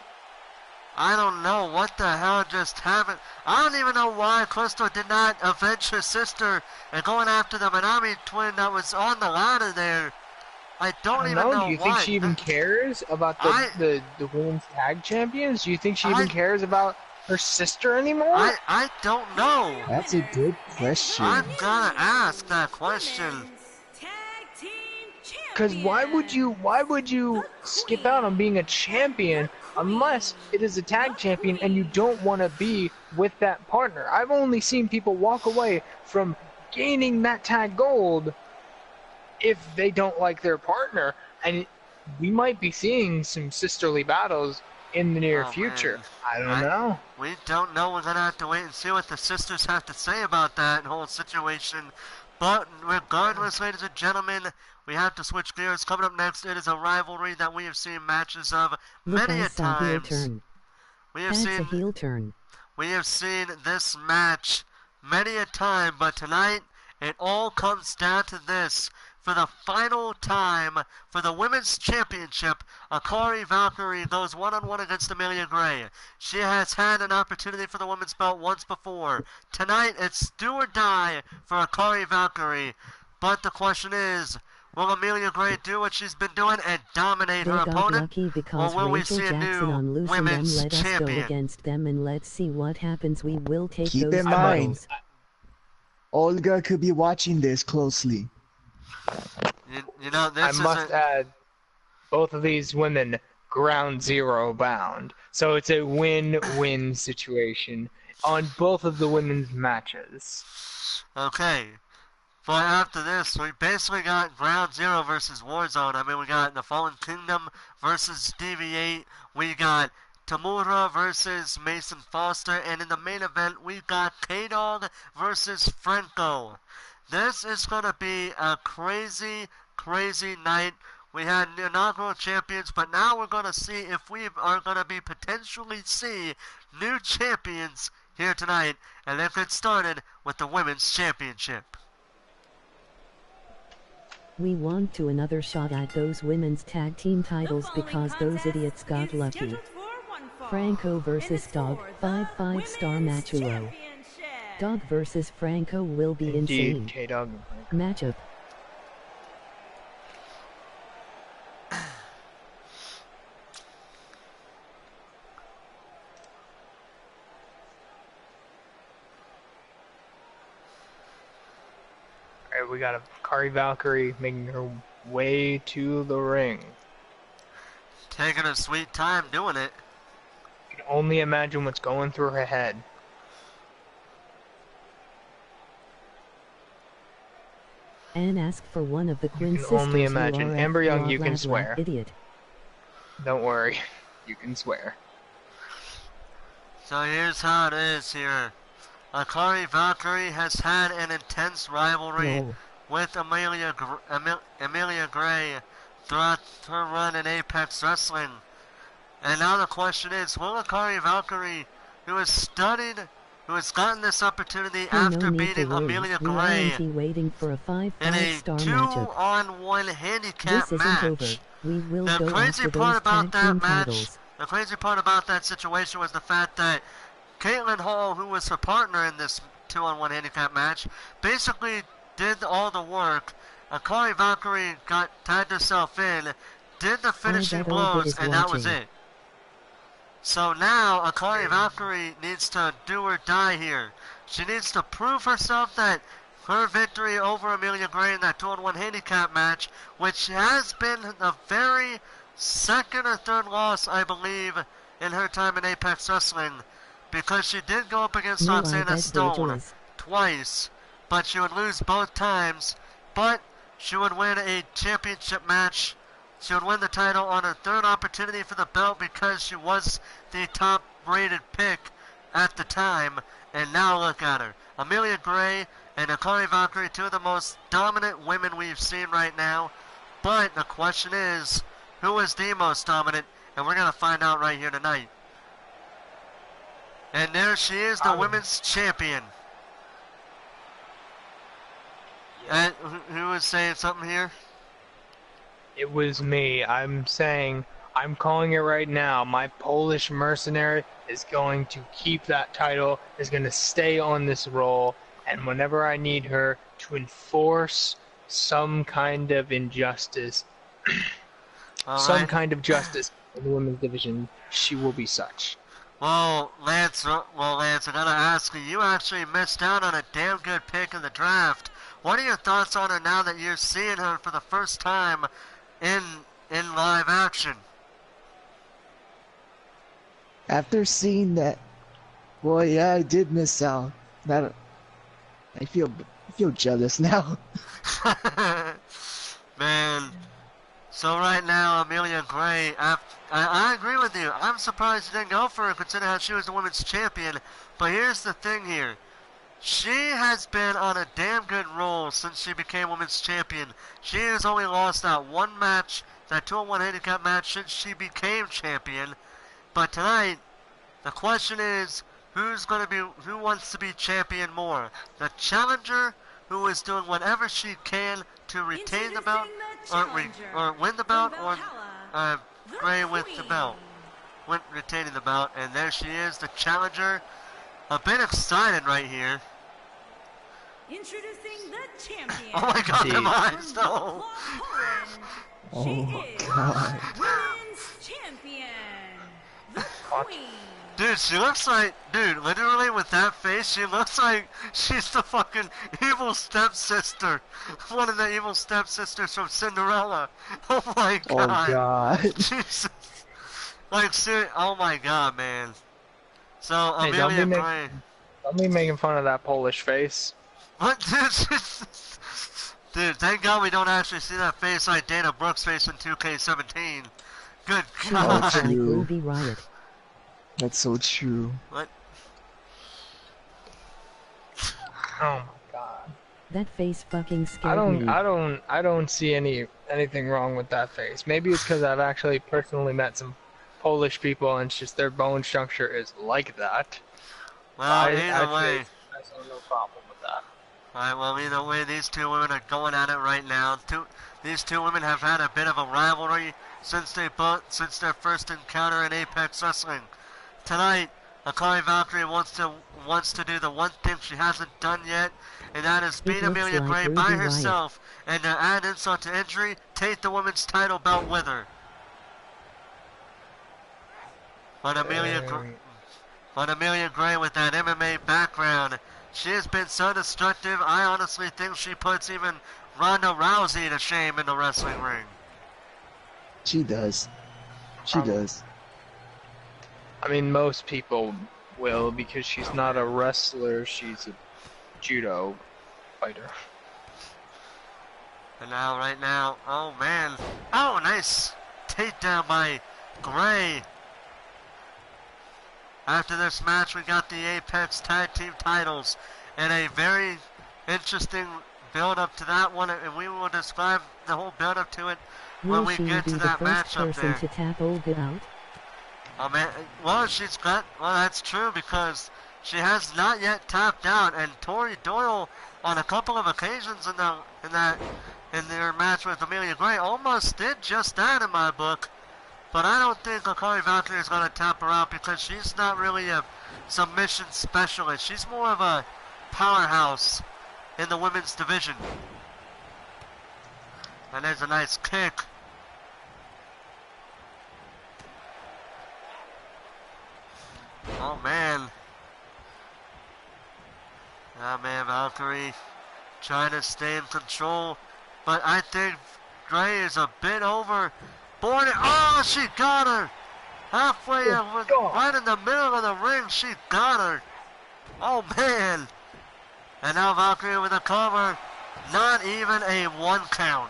I don't know what the hell just happened. I don't even know why Crystal did not avenge her sister and going after the Manami twin that was on the ladder there. I don't even know why.
Do you think she even cares about the women's tag champions? Do you think she even cares about her sister anymore?
I don't know.
That's a good question.
I'm gonna ask that question.
Because why would you skip out on being a champion unless it is a tag champion and you don't want to be with that partner? I've only seen people walk away from gaining that tag gold if they don't like their partner, and we might be seeing some sisterly battles in the near future. Man. I don't know.
We don't know. We're gonna have to wait and see what the sisters have to say about that whole situation. But regardless, ladies and gentlemen, we have to switch gears. Coming up next, it is a rivalry that we have seen matches of many a times. We have seen a heel turn. We have seen this match many a time, but tonight it all comes down to this. For the final time for the Women's Championship, Akari Valkyrie goes one-on-one against Emelie Gray. She has had an opportunity for the women's belt once before. Tonight, it's do or die for Akari Valkyrie. But the question is, will Emelie Gray do what she's been doing and dominate her opponent? Or will we see a new women's champion?
Against them, and let's see what happens. We will take
Keep in mind, Olga could be watching this closely.
You know, this
I must add, both of these women ground zero bound, so it's a win-win situation on both of the women's matches.
Okay, but after this, we basically got Ground Zero versus Warzone. I mean, we got the Fallen Kingdom versus DV8. We got TAMURA versus Mason Foster, and in the main event, we got KDog versus Franco. This is going to be a crazy, crazy night. We had inaugural champions, but now we're going to see if we are going to be potentially see new champions here tonight. And let's get started with the Women's Championship.
We want to another shot at those women's tag team titles because those idiots got lucky. Franco versus Dog, 5-5-star matchuo. Dog versus Franco will be insane.
KDog.
Matchup.
Alright, we got Akari Valkyrie making her way to the ring.
Taking a sweet time doing it.
You can only imagine what's going through her head.
And ask for one of the Quinn
you
sisters.
Can only imagine. Amber Young, you can swear.
Idiot.
Don't worry, you can swear.
So here's how it is here. Akari Valkyrie has had an intense rivalry with Emelie Gray throughout her run in Apex Wrestling. And now the question is, will Akari Valkyrie, who has gotten this opportunity after beating Emelie Gray
waiting for a 5-5
in a
star
2-on-1 handicap
this
match.
Over. We will
The
go
crazy part about that match,
titles.
the crazy part about that situation was the fact that Caitlin Hall, who was her partner in this 2-on-1 handicap match, basically did all the work. Akari Valkyrie tied herself in, did the finishing blows, and that was it. So now Akari Valkyrie needs to do or die here. She needs to prove herself that her victory over Emelie Gray in that 2-on-1 handicap match, which has been the very second or third loss, I believe, in her time in Apex Wrestling, because she did go up against Roxana Stone twice, but she would lose both times, but she would win a championship match. She would win the title on her third opportunity for the belt because she was the top-rated pick at the time. And now look at her. Emelie Gray and Akari Valkyrie, two of the most dominant women we've seen right now. But the question is, who is the most dominant? And we're going to find out right here tonight. And there she is, the women's champion. And who was saying something here?
It was me. I'm calling it right now. My Polish mercenary is going to keep that title, is going to stay on this role, and whenever I need her to enforce some kind of injustice, some kind of justice in the women's division, she will be such.
Well, Lance, I gotta ask you, you actually missed out on a damn good pick in the draft. What are your thoughts on her now that you're seeing her for the first time in live action?
After seeing that, well, yeah, I did miss out. That I feel jealous now.
Man, so right now, Amelia Gray, I agree with you. I'm surprised you didn't go for her considering how she was the women's champion. But here's the thing here. She has been on a damn good roll since she became women's champion. She has only lost that one match, that 2-on-1 handicap match, since she became champion. But tonight, the question is, who wants to be champion more? The challenger, who is doing whatever she can to retain the belt, or win the belt, or Gray with the belt, retaining the belt. And there she is, the challenger. A bit excited right here.
Introducing the champion.
Oh my God, them eyes, no.
Oh my God.
Women's champion, the Queen.
Dude, she looks like, literally with that face, she looks like she's the fucking evil stepsister. One of the evil stepsisters from Cinderella. Oh my God.
Oh God.
Jesus. Like, oh my God, man. So, Amelia Gray.
Don't be making fun of that Polish face.
What? Dude, thank God we don't actually see that face like Dana Brooks' face in 2K17. Good
She
God.
looks like Ruby Riot.
That's so true.
What?
Oh my God.
That face fucking scared me.
I don't see anything wrong with that face. Maybe it's because I've actually personally met some Polish people, and it's just their bone structure is like that.
Well, either way.
I have no problem with that.
Alright, well, either way, these two women are going at it right now. These two women have had a bit of a rivalry since their first encounter in Apex Wrestling. Tonight, Akari Valkyrie wants to do the one thing she hasn't done yet, and that is beat Amelia Gray by herself, and to add insult to injury, take the women's title belt with her. But Amelia Gray, with that MMA background, she has been so destructive. I honestly think she puts even Ronda Rousey to shame in the wrestling ring.
She does. She does.
I mean, most people will, because she's not a wrestler, she's a judo fighter.
And now, right now, oh man. Oh, nice takedown by Gray. After this match, we got the Apex Tag Team titles, and a very interesting build-up to that one, and we will describe the whole build-up to it when we get to that match up there.
To tap Olga out?
Oh man, well, that's true, because she has not yet tapped out, and Tori Doyle, on a couple of occasions in their match with Amelia Gray, almost did just that in my book. But I don't think Akari Valkyrie is going to tap her out, because she's not really a submission specialist. She's more of a powerhouse in the women's division. And there's a nice kick. Oh man. Oh man, Valkyrie trying to stay in control. But I think Gray is a bit over. Oh, she got her! Halfway, right in the middle of the ring, she got her. Oh, man. And now Valkyrie with a cover. Not even a 1 count.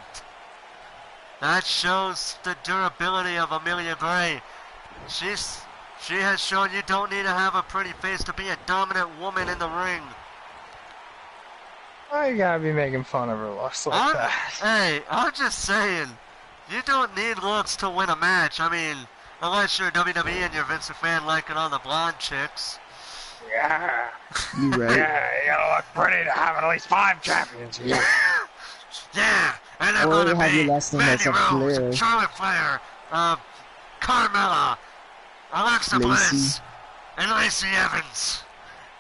That shows the durability of Amelia Gray. She has shown you don't need to have a pretty face to be a dominant woman in the ring.
Why you gotta be making fun of her looks like that?
Hey, I'm just saying. You don't need looks to win a match. I mean, unless you're WWE and you're Vince McMahon liking all the blonde chicks.
Yeah.
You right.
Yeah, you gotta look pretty to have at least 5 champions here.
Yeah, and they're
Or
gonna
have
be
your last name
Mandy
as a
Rose,
Flair.
Charlotte Flair, Carmella, Alexa Bliss, and Lacey Evans.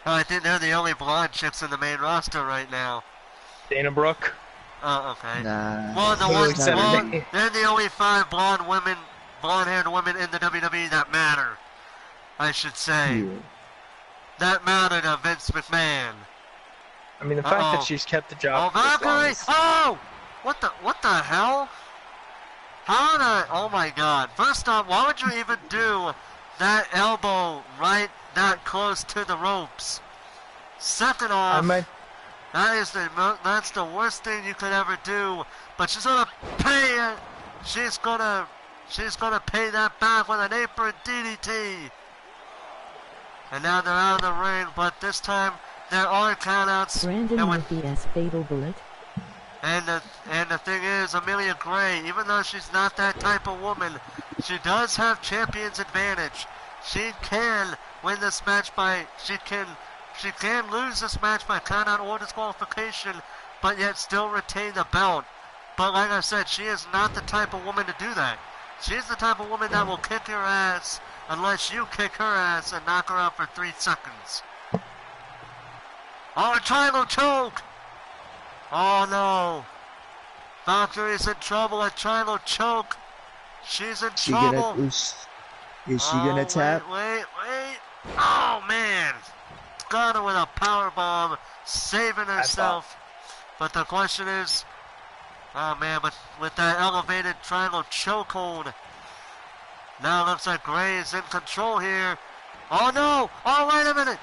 I think they're the only blonde chicks in the main roster right now.
Dana Brooke.
Oh, okay.
Nah.
They're the only 5 blonde-haired women in the WWE that matter. I should say.
Yeah.
That mattered to Vince McMahon.
I mean, the fact that she's kept the job.
Oh, Valkyrie! Oh! What the hell? How the... Oh my god. First off, why would you even do that elbow right that close to the ropes? Second off, that's the worst thing you could ever do. But she's gonna pay it. She's gonna pay that back with an apron DDT. And now they're out of the ring, but this time there are countouts.
Brandon Murphy as Fatal Bullet.
And the thing is, Amelia Gray, even though she's not that type of woman, she does have champion's advantage. She can win this match she can lose this match by countout or disqualification, but yet still retain the belt. But like I said, she is not the type of woman to do that. She's the type of woman that will kick your ass unless you kick her ass and knock her out for 3 seconds. Oh, a triangle choke! Oh no! Valkyrie's in trouble, a triangle choke! She's in trouble!
Is she gonna tap?
Wait! Oh man! Got her with a powerbomb, saving herself. But the question is, oh man, but with that elevated triangle chokehold, now it looks like Gray is in control here. Oh no! Oh wait a minute!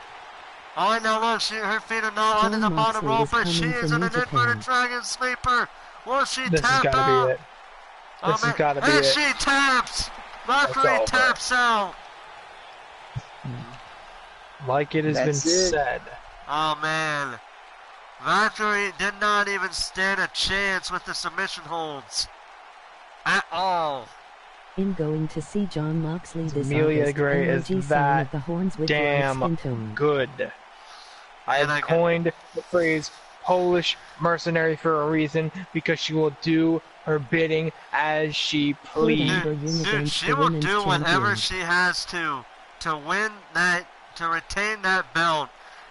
Oh now look, her feet are not under the bottom rope, but she is in an inverted dragon sleeper. Will she tap out?
Be it. This has gotta be it.
And she taps! Valkyrie taps out!
Like it has been said.
Oh man. Valkyrie did not even stand a chance with the submission holds. At all.
In going to see John Moxley this
Amelia
August,
Gray is
that
that
with
damn good. I have coined the phrase Polish mercenary for a reason, because she will do her bidding as she pleases.
Dude, she will do whatever she has to win that, to retain that belt.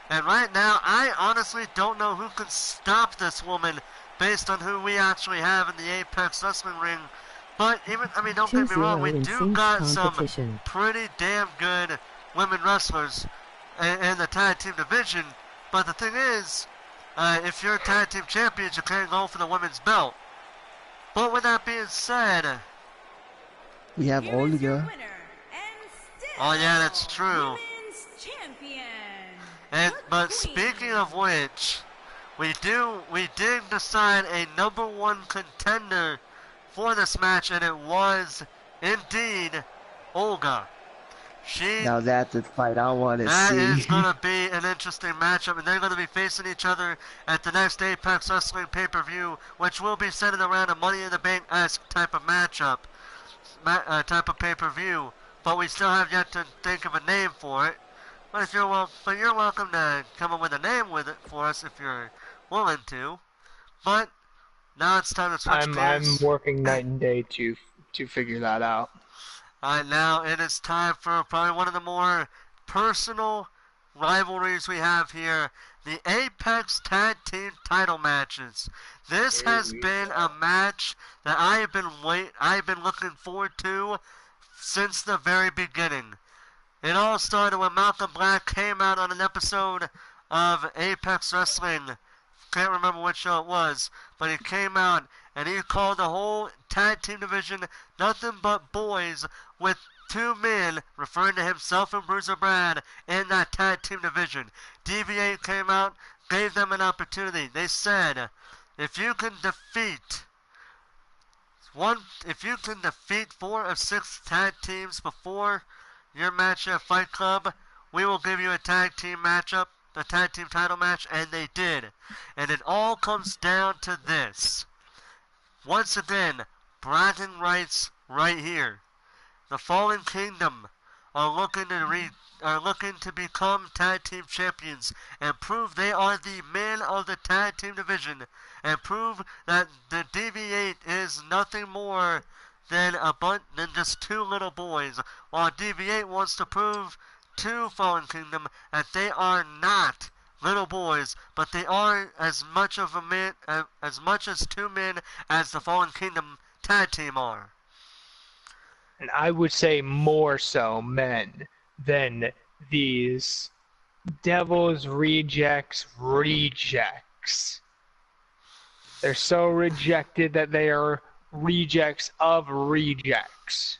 And right now, I honestly don't know who can stop this woman based on who we actually have in the Apex Wrestling ring. But even, I mean, don't get me wrong, we do got some pretty damn good women wrestlers in the tag team division. But the thing is, if you're tag team champions, you can't go for the women's belt. But with that being said,
we have Olga.
Oh yeah, that's true. But speaking of which, we did decide a #1 contender for this match, and it was indeed Olga.
Now that's the fight I want to see.
That is going to be an interesting matchup, and they're going to be facing each other at the next Apex Wrestling pay-per-view, which will be centered around a Money in the Bank-esque type of matchup, type of pay-per-view. But we still have yet to think of a name for it. But you're welcome to come up with a name with it for us if you're willing to. But now it's time to switch gears.
I'm working night and day to figure that out.
Alright, now it is time for probably one of the more personal rivalries we have here. The Apex Tag Team title matches. This has been a match that I've been looking forward to since the very beginning. It all started when Malcolm Black came out on an episode of Apex Wrestling. Can't remember which show it was, but he came out and he called the whole tag team division nothing but boys, with 2 men, referring to himself and Bruiser Brad, in that tag team division. DV8 came out, gave them an opportunity. They said, if you can defeat 4 of 6 tag teams before your match at Fight Club, we will give you a tag team matchup, a tag team title match, and they did. And it all comes down to this. Once again, bragging rights right here. The Fallen Kingdom are looking to become tag team champions and prove they are the men of the tag team division, and prove that the DV8 is nothing more than just 2 little boys, while DV8 wants to prove to Fallen Kingdom that they are not little boys, but they are as much as 2 men as the Fallen Kingdom tag team are.
And I would say more so men than these Devil's Rejects. They're so rejected that they are rejects of rejects.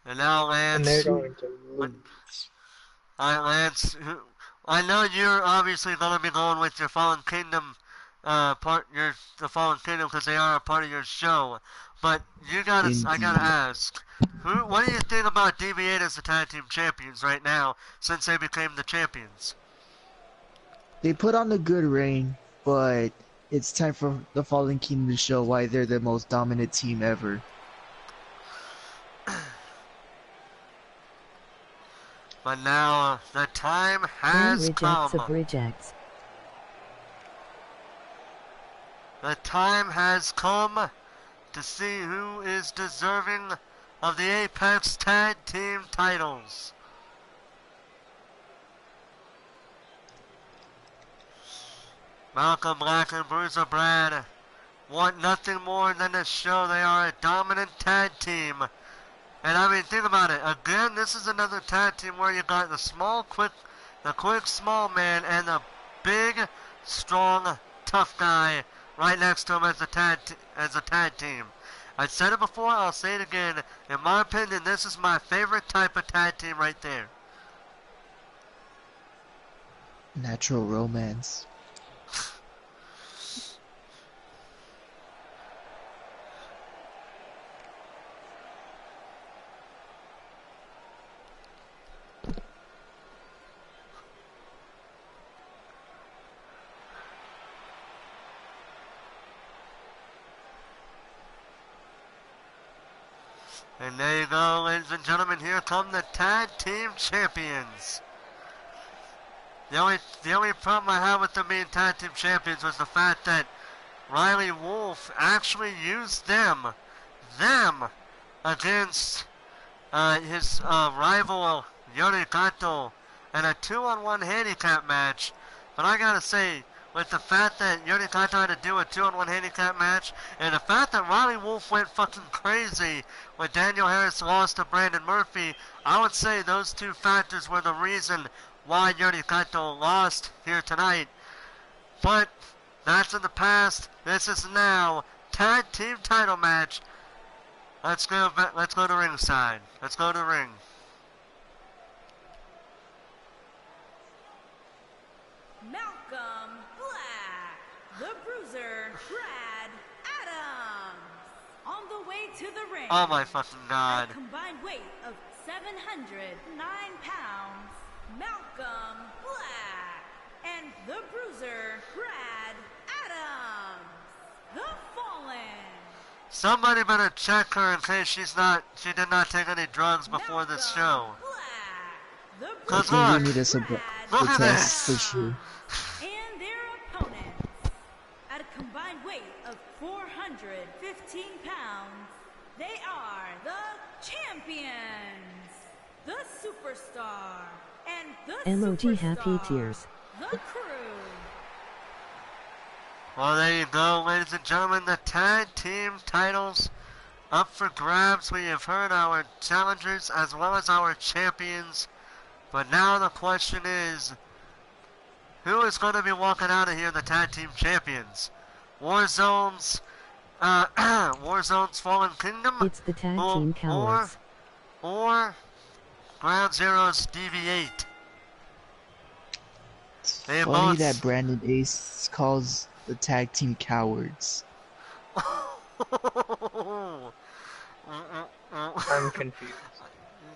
And now Lance.
And they're going to lose.
Alright, Lance. I know you're obviously going to be going with your Fallen Kingdom the Fallen Kingdom because they are a part of your show. But I gotta ask, what do you think about DV8 as the tag team champions right now since they became the champions?
They put on a good reign, but it's time for the Fallen Kingdom to show why they're the most dominant team ever.
But now the time has come.
Rejects.
The time has come to see who is deserving of the Apex Tag Team titles. Malcolm Black and Bruiser Brad want nothing more than to show they are a dominant tag team. And I mean, think about it. Again, this is another tag team where you got the quick, small man and the big, strong, tough guy right next to him as a tag team. I said it before, I'll say it again. In my opinion, this is my favorite type of tag team right there.
Natural romance.
And there you go, ladies and gentlemen. Here come the tag team champions. The only problem I had with them being tag team champions was the fact that Riley Wolf actually used them against his rival Yuri Kato in a 2-on-1 handicap match. But I gotta say, with the fact that Yuri Kato had to do a 2-on-1 handicap match, and the fact that Riley Wolf went fucking crazy when Daniel Harris lost to Brandon Murphy, I would say those two factors were the reason why Yuri Kato lost here tonight. But that's in the past. This is now tag team title match. Let's go to ringside. Let's go to ring.
Malcolm Black, the Bruiser, Brad Adams, on the way to the ring.
Oh my fucking god.
At a combined weight of 709 pounds, Malcolm Black and the Bruiser, Brad Adams, the Fallen.
Somebody better check her in case she did not take any drugs before this show. Cause
we need a test for sure.
And their opponents, at a combined weight of 415 pounds, they are the champions, the superstar, and the
emoji
superstar,
happy tears.
the crew.
Well, there you go, ladies and gentlemen. The tag team titles up for grabs. We have heard our challengers as well as our champions. But now the question is, who is going to be walking out of here the tag team champions? Warzone's Fallen Kingdom?
It's the tag team cowards.
Or Ground Zero's DV8.
It's funny that Brandon Ace calls the tag team cowards.
I'm confused.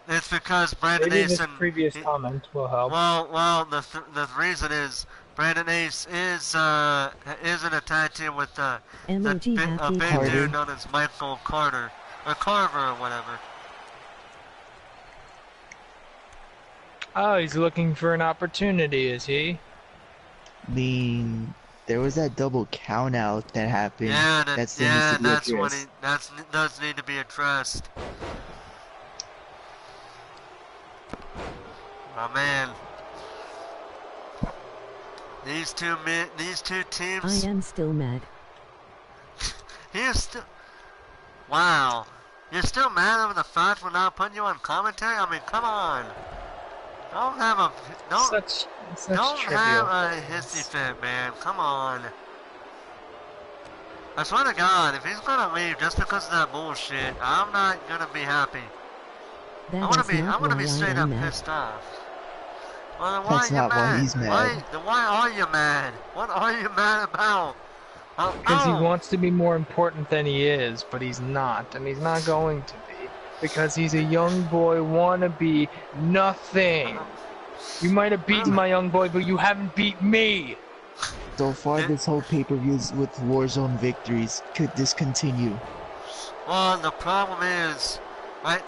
It's because Brandon
Maybe
Ace
this
and
previous comment will help.
Well, the reason is Brandon Ace is in a tag team with a big dude known as Michael Carter or Carver or whatever.
Oh, he's looking for an opportunity, is he?
I mean, there was that double count out that happened.
Yeah,
that's
what does need to be addressed. Oh man, these two teams.
I am still mad.
He is still. Wow. You're still mad over the fact we're not putting you on commentary? I mean, come on. Don't have a
Such
don't
trivial.
have a hissy fit, man. Come on. I swear to God, if he's gonna leave just because of that bullshit, I'm not gonna be happy. I'm gonna be straight up pissed off. Well, then why
That's
are you
not why
mad?
he's mad.
Why are you mad? What are you mad about?
Because he wants to be more important than he is, but he's not, and he's not going to be. Because he's a young boy wannabe nothing. You might have beaten my young boy, but you haven't beat me.
So far, this whole pay-per-view is with Warzone victories. Could this continue?
Well, the problem is,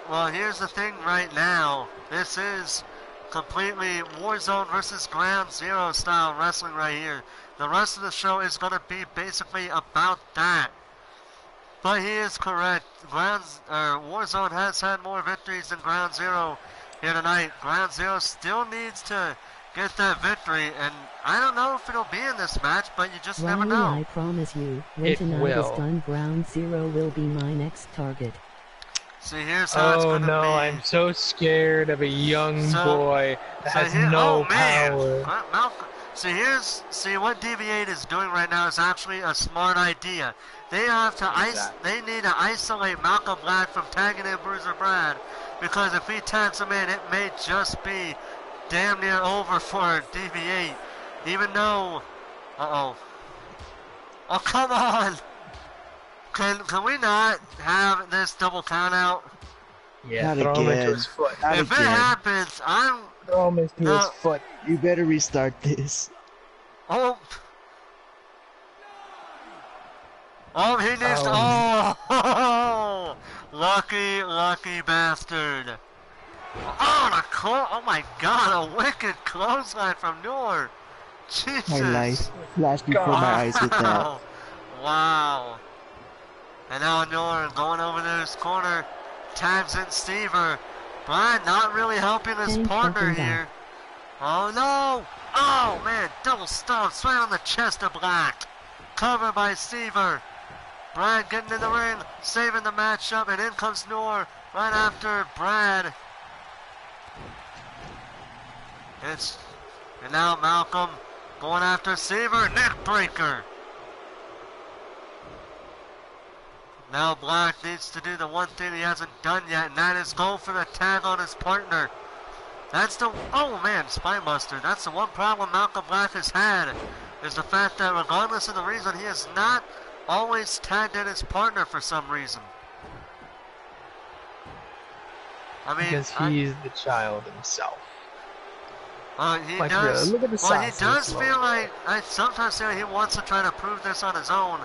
well, here's the thing right now. This is completely Warzone versus Ground Zero style wrestling right here. The rest of the show is going to be basically about that. But he is correct. Warzone has had more victories than Ground Zero here tonight. Ground Zero still needs to get that victory, and I don't know if it'll be in this match, but you just never know.
I promise you, when tonight is done, Ground Zero will be my next target.
See, here's how it's gonna be.
Oh no, I'm so scared of a young boy that has no power.
See what DV8 is doing right now is actually a smart idea. They have to they need to isolate Malcolm Black from tagging in Bruiser Brad, because if he tags him in, it may just be damn near over for DV8. Even though, oh come on! Can we not have this double count out?
Yeah, throw him into his foot.
If it happens,
throw him into his foot.
You better restart this.
Oh, he needs to. Oh, lucky bastard. Oh my God, a wicked clothesline from Noor. Jesus.
My life flashed before my eyes with that.
Wow. And now Noor going over to his corner, tags in Stever. Brian not really helping his partner here. Oh no! Oh man, double stomps right on the chest of Black. Covered by Stever. Brad getting in the ring, saving the matchup, and in comes Noor right after Brad. And now Malcolm going after Stever, neck breaker. Now Black needs to do the one thing he hasn't done yet, and that is go for the tag on his partner. That's the, oh man, Spinebuster. That's the one problem Malcolm Black has had, is the fact that regardless of the reason, he has not always tagged in his partner for some reason. I mean,
because he's the child himself.
He does. Look at the he does feel like, I sometimes feel like he wants to try to prove this on his own.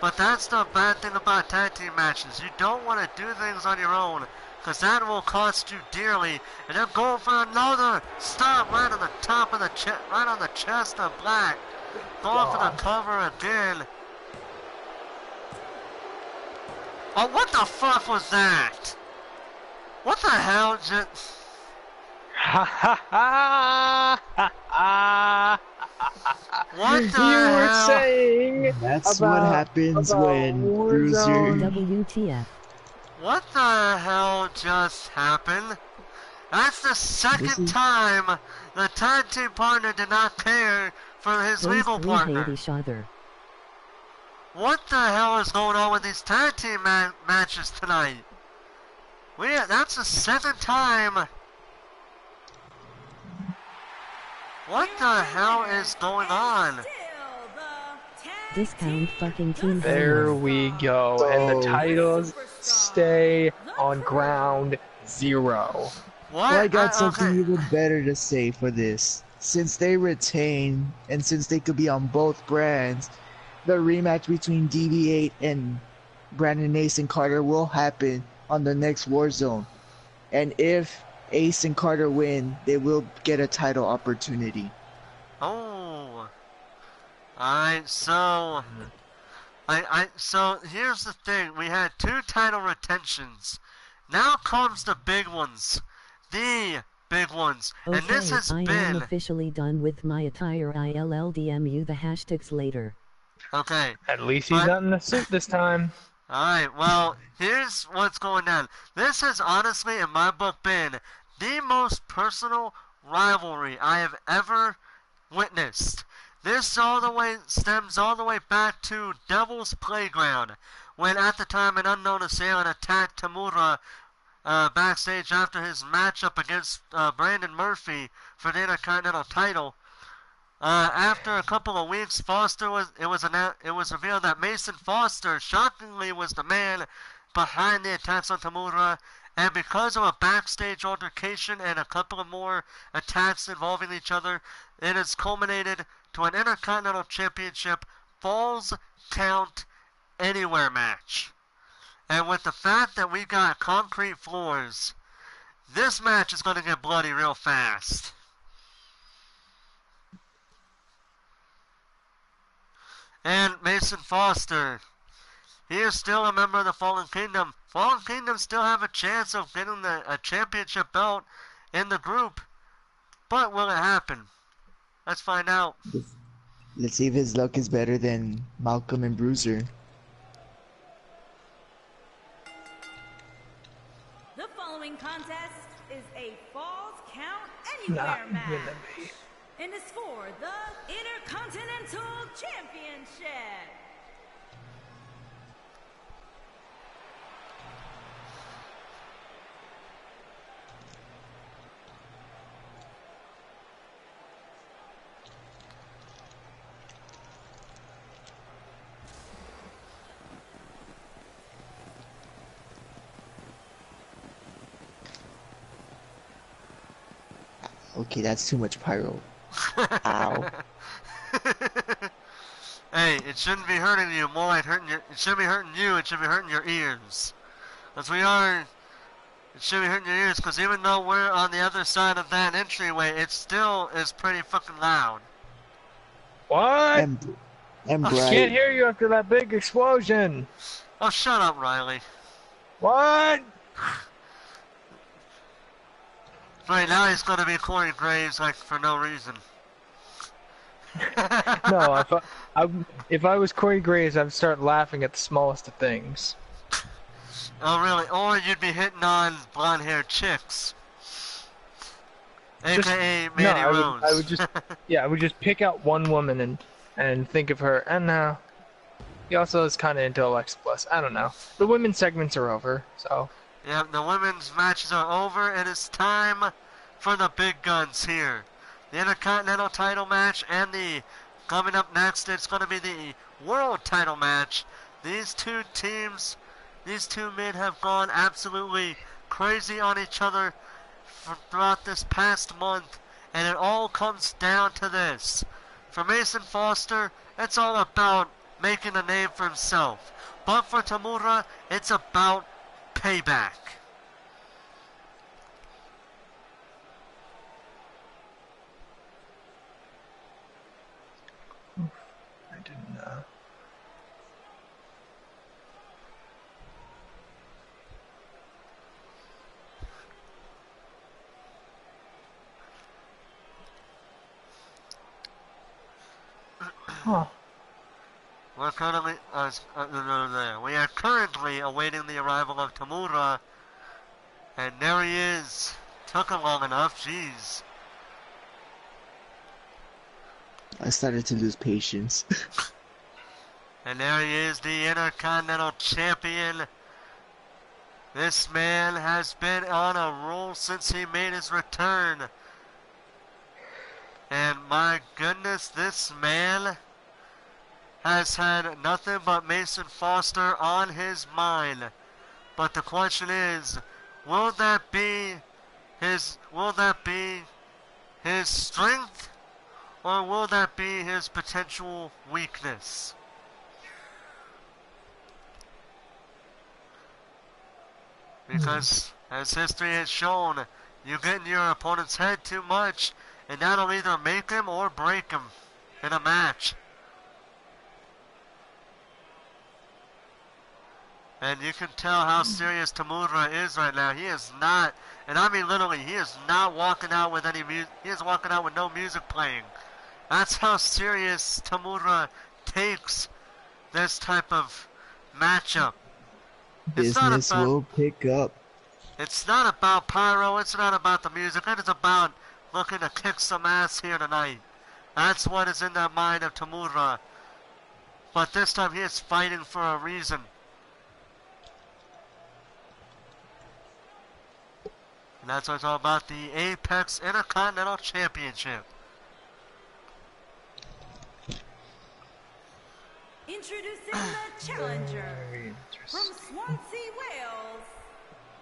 But that's the bad thing about tag team matches. You don't want to do things on your own, because that will cost you dearly. And then go for another stop right on the top of the chest, right on the chest of Black. Going for the cover again. Oh, what the fuck was that? What the hell just...
Ha ha ha ha ha!
What the hell?
You were saying
that's what happens when Bruiser...
WTF.
What the hell just happened? That's the second time the tag team partner did not care for his legal partner.
Hate each other.
What the hell is going on with these tag team matches tonight? That's the second time. What the hell is going on?
Discount fucking team.
There we go, and the titles stay on Ground Zero.
What?
Well, I got something even better to say for this. Since they retain, and since they could be on both brands, the rematch between DV8 and Brandon Ace and Carter will happen on the next Warzone. And if Ace and Carter win, they will get a title opportunity.
Oh. Alright, so... So, here's the thing. We had 2 title retentions. Now comes the big ones. The big ones.
Okay,
and this has
I
been...
am officially done with my attire. ILLDMU the hashtags later.
Okay.
At least he's not in a suit this time.
Alright, well, here's what's going on. This has honestly, in my book, been the most personal rivalry I have ever witnessed. This all the way stems all the way back to Devil's Playground, when at the time an unknown assailant attacked TAMURA backstage after his matchup against Brandon Murphy for the Intercontinental title. After a couple of weeks, it was revealed that Mason Foster shockingly was the man behind the attacks on TAMURA, and because of a backstage altercation and a couple of more attacks involving each other, it has culminated to an Intercontinental Championship Falls Count Anywhere match. And with the fact that we got concrete floors, this match is going to get bloody real fast. And Mason Foster, he is still a member of the Fallen Kingdom. Fallen Kingdom still have a chance of getting a championship belt in the group. But will it happen? Let's find out.
Let's see if his luck is better than Malcolm and Bruiser.
The following contest is a Falls Count Anywhere match. And is for the Intercontinental Championship.
Okay, that's too much pyro. Ow.
Hey, it shouldn't be hurting you. More like hurting your. It shouldn't be hurting you. It should be hurting your ears. As we are, it should be hurting your ears because even though we're on the other side of that entryway, it still is pretty fucking loud.
What?
And
I
bright.
can't hear you after that big explosion.
Oh, shut up, Riley.
What?
Right now he's gonna be Corey Graves like for no reason.
No, if I was Corey Graves, I'd start laughing at the smallest of things.
Oh really? Or you'd be hitting on blonde-haired chicks, aka Mandy Rose.
I would just, yeah, I would just pick out one woman and think of her. And he also is kind of into Alexa Bliss. I don't know. The women's segments are over, so.
Yeah, the women's matches are over. It is time for the big guns here. The Intercontinental title match and coming up next, it's going to be the World title match. These two teams, these two men have gone absolutely crazy on each other throughout this past month, and it all comes down to this. For Mason Foster, it's all about making a name for himself. But for TAMURA, it's about payback.
I didn't know. Huh.
We are currently awaiting the arrival of TAMURA, and there he is. Took him long enough, jeez.
I started to lose patience.
And there he is, the Intercontinental Champion. This man has been on a roll since he made his return. And my goodness, this man has had nothing but Mason Foster on his mind. But the question is, will that be his strength, or will that be his potential weakness? Because as history has shown, you get in your opponent's head too much, and that'll either make him or break him in a match. And you can tell how serious TAMURA is right now. He is not, and I mean literally, he is not walking out with any music. He is walking out with no music playing. That's how serious TAMURA takes this type of matchup.
Business will pick up.
It's not about pyro, it's not about the music, it is about looking to kick some ass here tonight. That's what is in the mind of TAMURA. But this time he is fighting for a reason. And that's what it's all about, the Apex Intercontinental Championship.
Introducing the challenger from Swansea, Wales,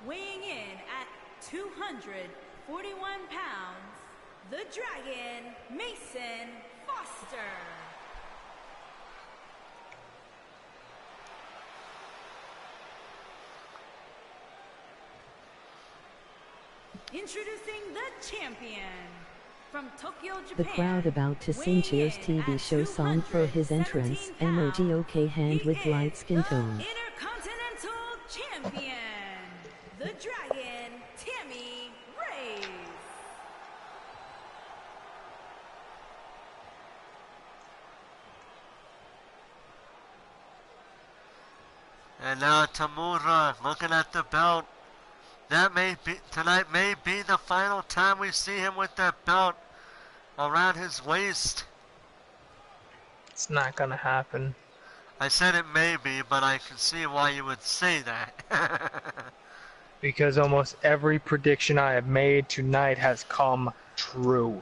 weighing in at 241 pounds, the Dragon, Mason Foster. Introducing the champion from Tokyo, Japan.
The crowd about to sing Cheers TV show song for his entrance. Emoji okay hand with light skin tone.
Intercontinental champion, the Dragon, Tammy Rays.
And now TAMURA looking at the belt. That tonight may be the final time we see him with that belt around his waist.
It's not gonna happen.
I said it may be, but I can see why you would say that.
Because almost every prediction I have made tonight has come true.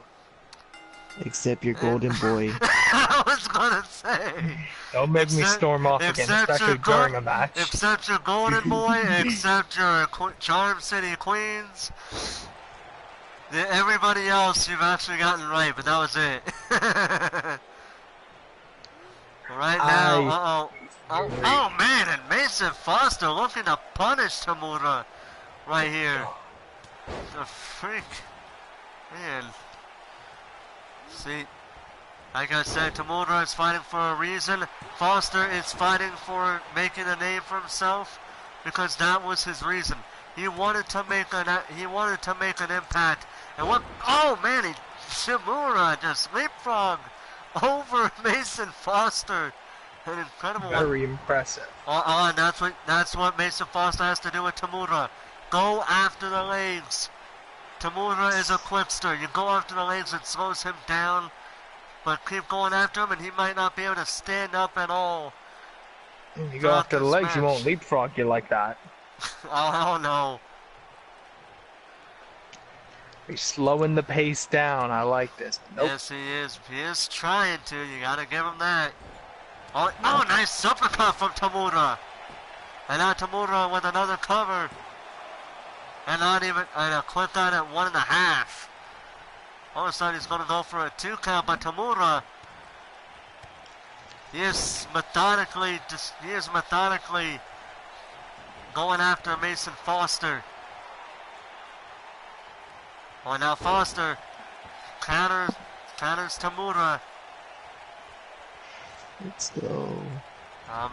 Except your golden boy.
I was gonna say.
Don't make me storm off again, especially during a match.
Except your golden boy, except your Charm City Queens. Everybody else you've actually gotten right, but that was it. Right now, oh man, and Mason Foster looking to punish TAMURA right here. The freak, man. See, like I said, TAMURA is fighting for a reason. Foster is fighting for making a name for himself because that was his reason. He wanted to make an impact. And what? Oh man, TAMURA just leapfrogged over Mason Foster. An incredible.
Very impressive.
And that's what Mason Foster has to do with TAMURA. Go after the legs. TAMURA is a quickster. You go after the legs, it slows him down. But keep going after him and he might not be able to stand up at all.
You go after the legs, he won't leapfrog you like that.
Oh no.
He's slowing the pace down. I like this. Nope.
Yes, he is. He is trying to. You gotta give him that. Oh, nice uppercut from TAMURA. And now TAMURA with another cover. And a quick out at 1.5. All of a sudden he's going to go for a 2 count, but TAMURA, he is methodically going after Mason Foster. Oh, now Foster counters TAMURA.
Let's go.
Oh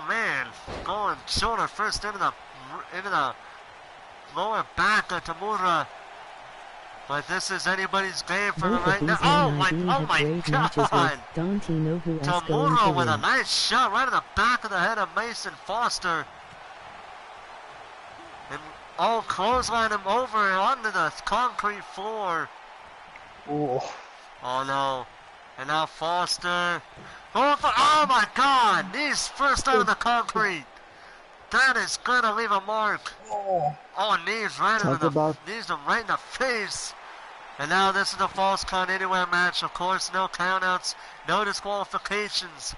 man, going shoulder first into the lower back of TAMURA. But this is anybody's game for the right now. Oh my god! TAMURA with a nice shot right in the back of the head of Mason Foster. And clothesline him over onto the concrete floor.
Ooh.
Oh no. And now Foster. Oh my god! Knees first out of the concrete. That is gonna leave a mark. Knees right in the face. And now this is a false count anywhere match. Of course, no countouts, no disqualifications.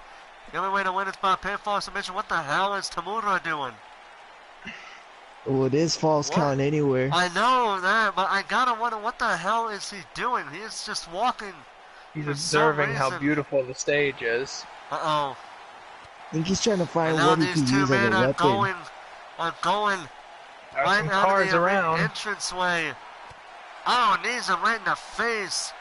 The only way to win is by pinfall submission. What the hell is TAMURA doing?
Oh, it is false count anywhere.
I know that, but I gotta wonder what the hell is he doing? He is just walking.
He's observing how beautiful the stage is.
I think he's trying to find what he can use as a weapon.
Are going
right out of the
entranceway. Oh, knees are right in the face.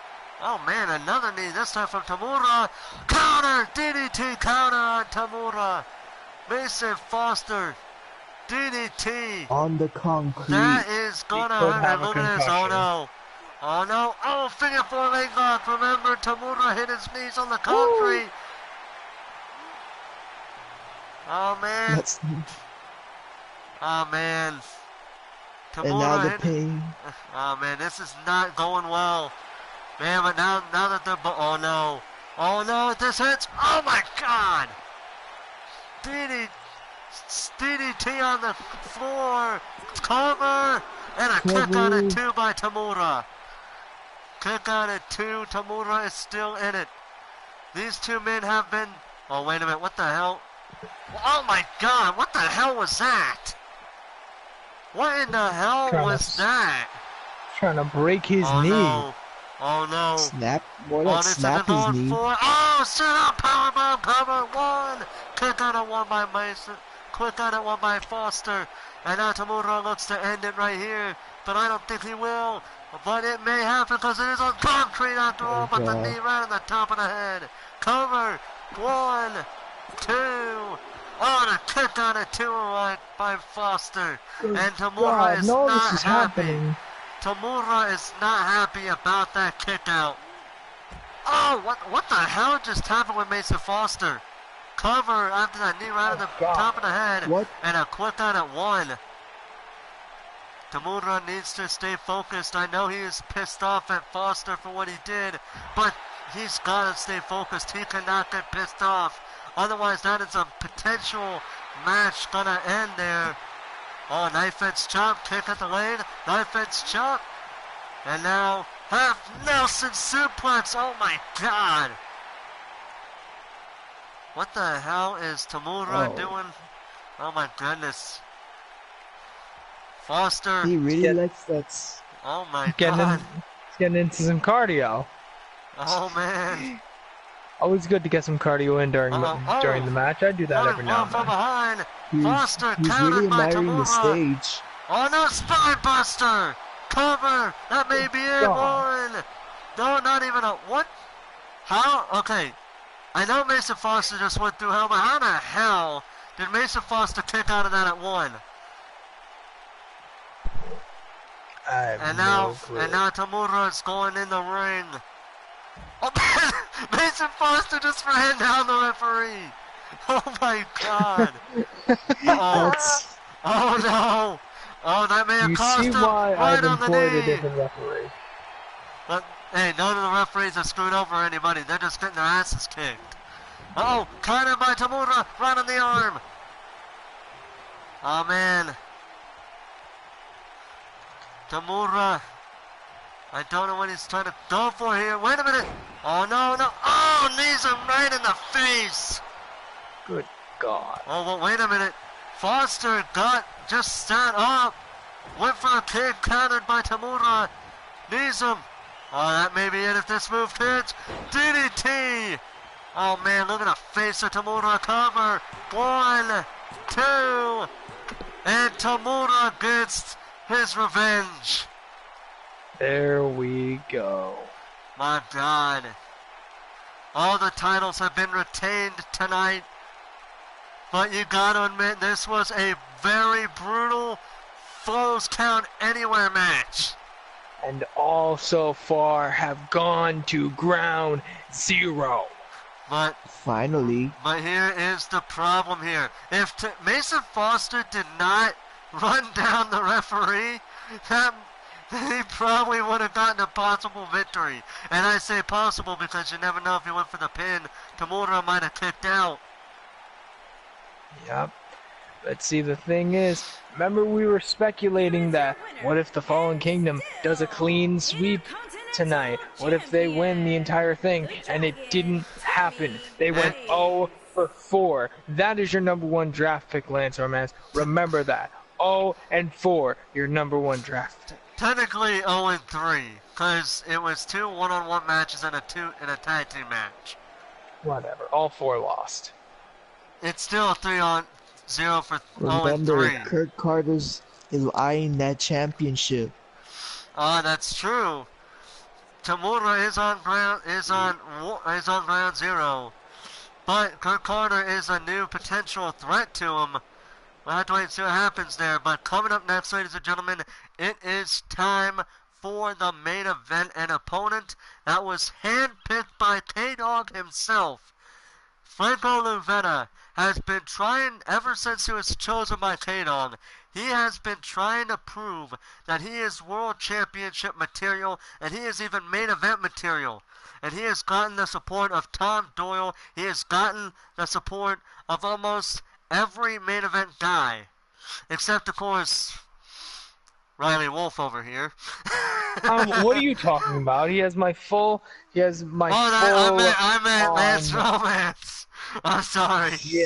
Oh man, another knee, this time from TAMURA. Counter! DDT counter on TAMURA. Mason Foster. DDT.
On the concrete.
That is gonna hurt. Look at this. Oh no. Oh no. Oh, figure 4 leg lock. Remember, TAMURA hit his knees on the concrete. Oh man. Oh man.
And now the
Tamura
pain.
Oh man, this is not going well. Man, but now that they're oh no. Oh no, this hits. Oh my god. DDT on the floor. Cover. And a kick out at 2 by Tamura. Kick out at 2. Tamura is still in it. These two men have been... Oh, wait a minute. What the hell? Oh, my God. What the hell was that? What in the hell was that?
Trying to break his knee.
No. Oh, no.
Snap? More like snap his knee.
Oh, sit up. Powerbomb cover. 1. Kick out at 1 by Mason. Quick out at 1 by Foster. And now Tamura looks to end it right here. But I don't think he will. But it may happen because it is on concrete after all. But the knee right on the top of the head. Cover. 1, 2. Oh, and a kick out at 2 by Foster. And Tamura is not happy. Tamura is not happy about that kick out. Oh, what the hell just happened with Mason Foster? Cover after that knee right on the top of the head.
What?
And a quick out at 1. Tamura needs to stay focused. I know he is pissed off at Foster for what he did, but he's got to stay focused. He cannot get pissed off. Otherwise, that is a potential match gonna end there. Oh, knife edge chop, kick at the lane, knife edge chop. And now, half Nelson suplex. Oh my God. What the hell is Tamura doing? Oh my goodness. Foster.
He really likes that.
Oh my God.
He's getting into some cardio.
Oh man.
Always good to get some cardio in during the match. I do that every now and
from
then.
behind. Foster
He's
countered
really
by
admiring the
Tamura.
stage.
Oh no, spine buster. Cover. That may be it. 1. No, not even a what? How? Okay. I know Mason Foster just went through hell, but how the hell did Mason Foster kick out of that at 1? And now Tamura is going in the ring. Oh, Mason Foster just ran down the referee. Oh my God. Oh no. Oh, that may have cost him right on the knee.
A different referee.
But hey, none of the referees have screwed over anybody. They're just getting their asses kicked. Oh, countered by Tamura, right on the arm. Oh man. Tamura. I don't know what he's trying to go for here. Wait a minute. Oh no, no. Oh, knees him right in the face.
Good God.
Oh, well, wait a minute. Foster just sat up. Went for a kick, countered by Tamura. Knees him. Oh, that may be it if this move hits. DDT. Oh, man, look at the face of Tamura. Cover. 1, 2. And Tamura gets his revenge.
There we go.
My God. All the titles have been retained tonight. But you gotta admit, this was a very brutal Falls Count Anywhere match.
And all so far have gone to ground zero.
But
finally.
But here is the problem here. If Mason Foster did not run down the referee, he probably would have gotten a possible victory. And I say possible because you never know if he went for the pin. Tamura might have kicked out.
Yep. But see, the thing is, remember we were speculating that what if the Fallen Kingdom does a clean sweep tonight? What if they win the entire thing? And it didn't happen. They went 0 for 4. That is your number 1 draft pick, Lance Romance. Remember that. 0 and 4, your number 1 draft.
Technically 0 and 3, because it was 2 one-on-one matches and a tag team match.
Whatever. All 4 lost.
It's still 3-0 for 0 and 3.
Remember, Kurt Carter's is eyeing that championship.
That's true. Tamura is on ground zero, but Kurt Carter is a new potential threat to him. We'll have to wait and see what happens there. But coming up next, ladies and gentlemen, it is time for the main event. An opponent that was handpicked by KDog himself. Franco Luvetta has been trying, ever since he was chosen by KDog, he has been trying to prove that he is world championship material, and he is even main event material. And he has gotten the support of Tom Doyle. He has gotten the support of almost every main event guy. Except, of course, Riley Wolf over here.
What are you talking about? He has my full.
I meant Lance Romance. I'm sorry.
Yeah.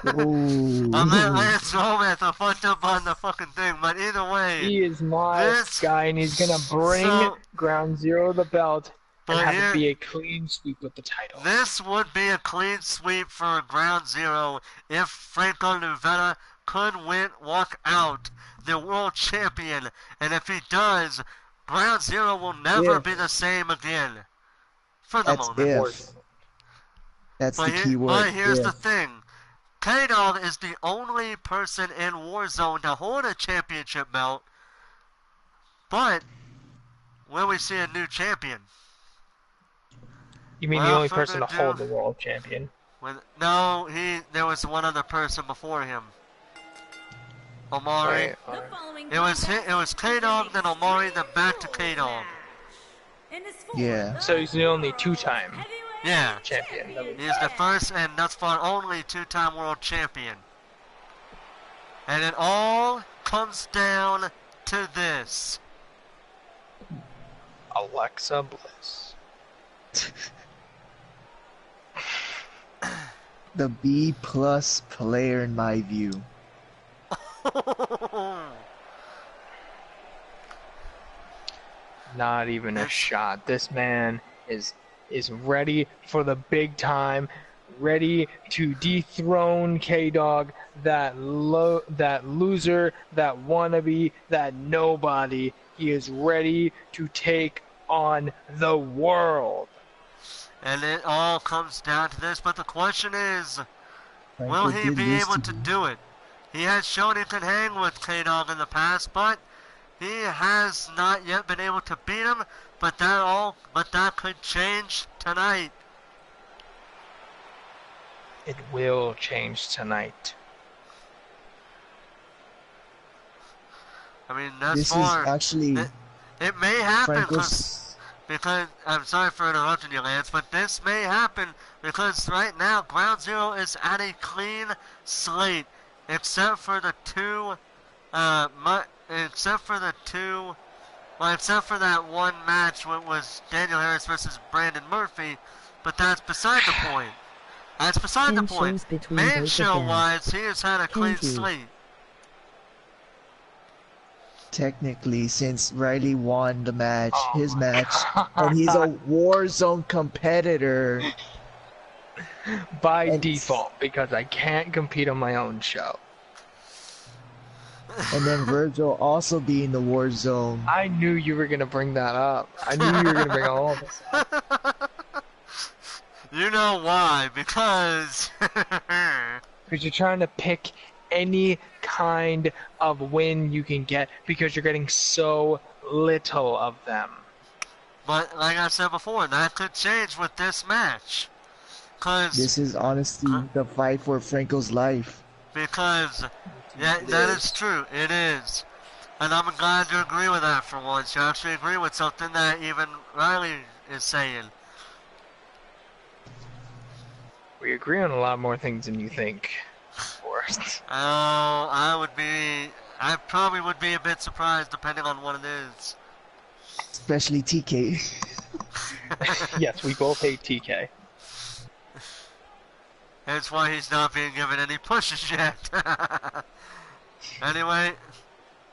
I meant Lance Romance. I fucked up on the fucking thing, but either way.
He is my guy, and he's gonna bring Ground Zero the belt and have it be a clean sweep with the title.
This would be a clean sweep for Ground Zero if Franco Luvetta could walk out the world champion, and if he does, Ground Zero will never be the same again. For the moment.
That's the key word.
But here's the thing. KDog is the only person in Warzone to hold a championship belt, but will we see a new champion?
You mean the only person to hold the world champion?
No, there was one other person before him. Omari. It was KDog, then Omari, then back to KDog.
Yeah.
So he's the only two-time champion.
He's the first and thus far only two-time world champion. And it all comes down to this.
Alexa Bliss.
The B+ player in my view.
Not even a shot. This man is ready for the big time, ready to dethrone KDog, that loser, that wannabe, that nobody. He is ready to take on the world.
And it all comes down to this, but the question is, will he be able to do it? He has shown he can hang with KDog in the past, but he has not yet been able to beat him. But that could change tonight.
It will change tonight.
I mean,
this is actually
it may happen
because
I'm sorry for interrupting you, Lance, but this may happen because right now Ground Zero is at a clean slate. Except for that one match when it was Daniel Harris versus Brandon Murphy, but that's beside the point. That's beside the point. Man show-wise, he has had a clean slate.
Technically, since Riley won the match, his match, and he's a Warzone competitor.
By default, because I can't compete on my own show.
And then Vergil also be in the Warzone.
I knew you were going to bring that up. I knew you were going to bring all of this up.
You know why? Because
you're trying to pick any kind of win you can get because you're getting so little of them.
But like I said before, that could change with this match.
This is honestly the fight for Franco's life.
Because, that is true. It is. And I'm glad you agree with that for once. You actually agree with something that even Riley is saying.
We agree on a lot more things than you think.
I probably would be a bit surprised depending on what it is.
Especially TK.
Yes, we both hate TK.
That's why he's not being given any pushes yet. Anyway,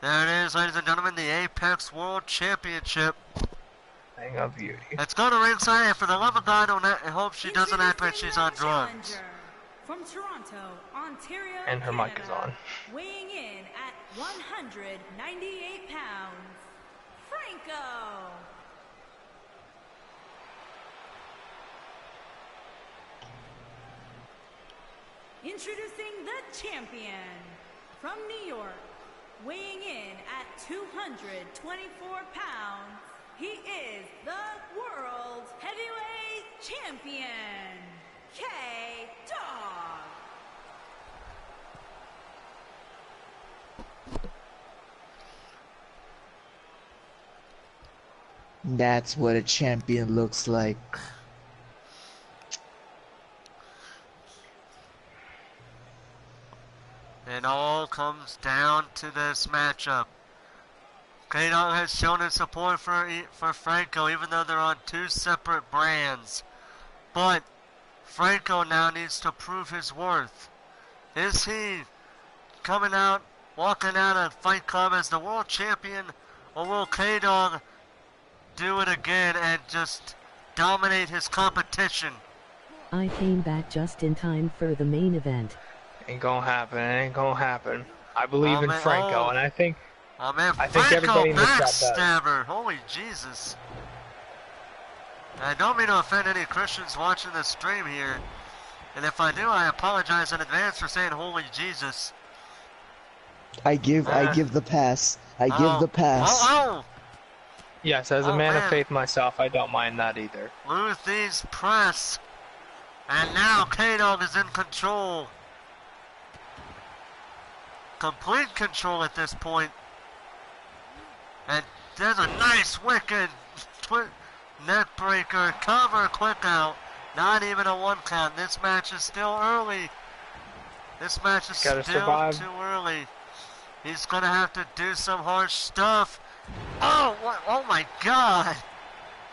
there it is, ladies and gentlemen, the Apex World Championship.
Hang on, Beauty.
Let's go to ringside, and for the love of God, I hope she doesn't act like she's on drugs.
From Toronto, Ontario,
and her
Canada,
mic is on.
Weighing in at 198 pounds, Franco. Introducing the champion from New York, weighing in at 224 pounds, he is the World Heavyweight Champion, KDog.
That's what a champion looks like.
It all comes down to this matchup. KDog has shown his support for Franco, even though they're on two separate brands. But Franco now needs to prove his worth. Is he coming out, walking out of Fight Club as the world champion, or will KDog do it again and just dominate his competition?
I came back just in time for the main event.
Ain't gonna happen. It ain't gonna happen. I believe in Franco, and I think
man,
I think everybody in this chat does.
Backstabber! Holy Jesus! I don't mean to offend any Christians watching this stream here, and if I do, I apologize in advance for saying "Holy Jesus."
I give the pass. I give the pass.
Yes, as a man of faith myself, I don't mind that either.
Luthie's press, and now KDog is in control. Complete control at this point. And there's a nice wicked neck breaker, cover, quick out. Not even a 1 count. This match is still early. This match is still too early. He's gonna have to do some harsh stuff. Oh, what? Oh my God!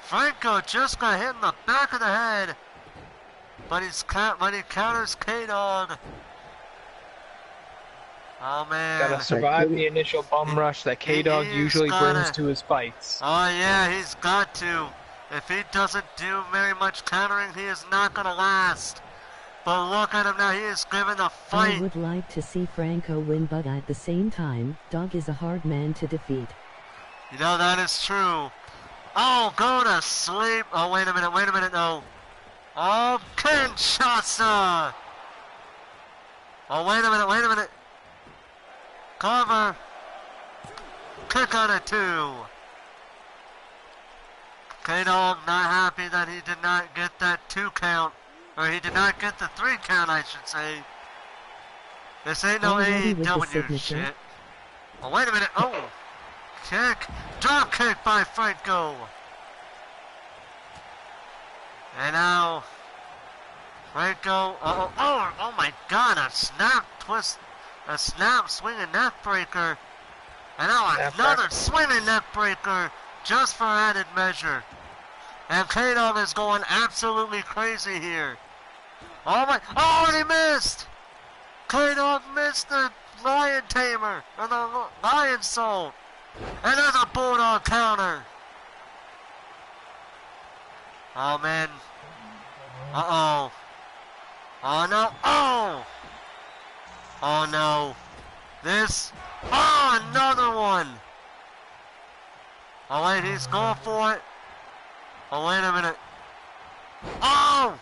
Franco just got hit in the back of the head, but he counters KDog. Oh man!
Gotta survive the initial bum rush that KDog usually brings to his fights.
Oh yeah, he's got to. If he doesn't do very much countering, he is not gonna last. But look at him now, he is giving a fight.
I would like to see Franco win, but at the same time, Dog is a hard man to defeat.
You know, that is true. Oh, go to sleep. Oh, wait a minute, no. Oh, Kinshasa! Oh, wait a minute. Cover. Kick on a 2. KDog not happy that he did not get that 2 count. Or he did not get the 3 count, I should say. This ain't no AEW shit. Oh, wait a minute. Oh. Kick. Drop kick by Franco. And now Franco. Oh my God. A snap twist. A snap swinging neck breaker. And now another swinging neck breaker just for added measure. And KDog is going absolutely crazy here. Oh my, oh, and he missed! KDog missed the lion tamer, or the lion soul. And there's a bulldog counter. Oh man. Uh-oh. Oh no, oh! Oh no. Oh, another one. Oh wait, he's going for it. Oh, wait a minute. Oh!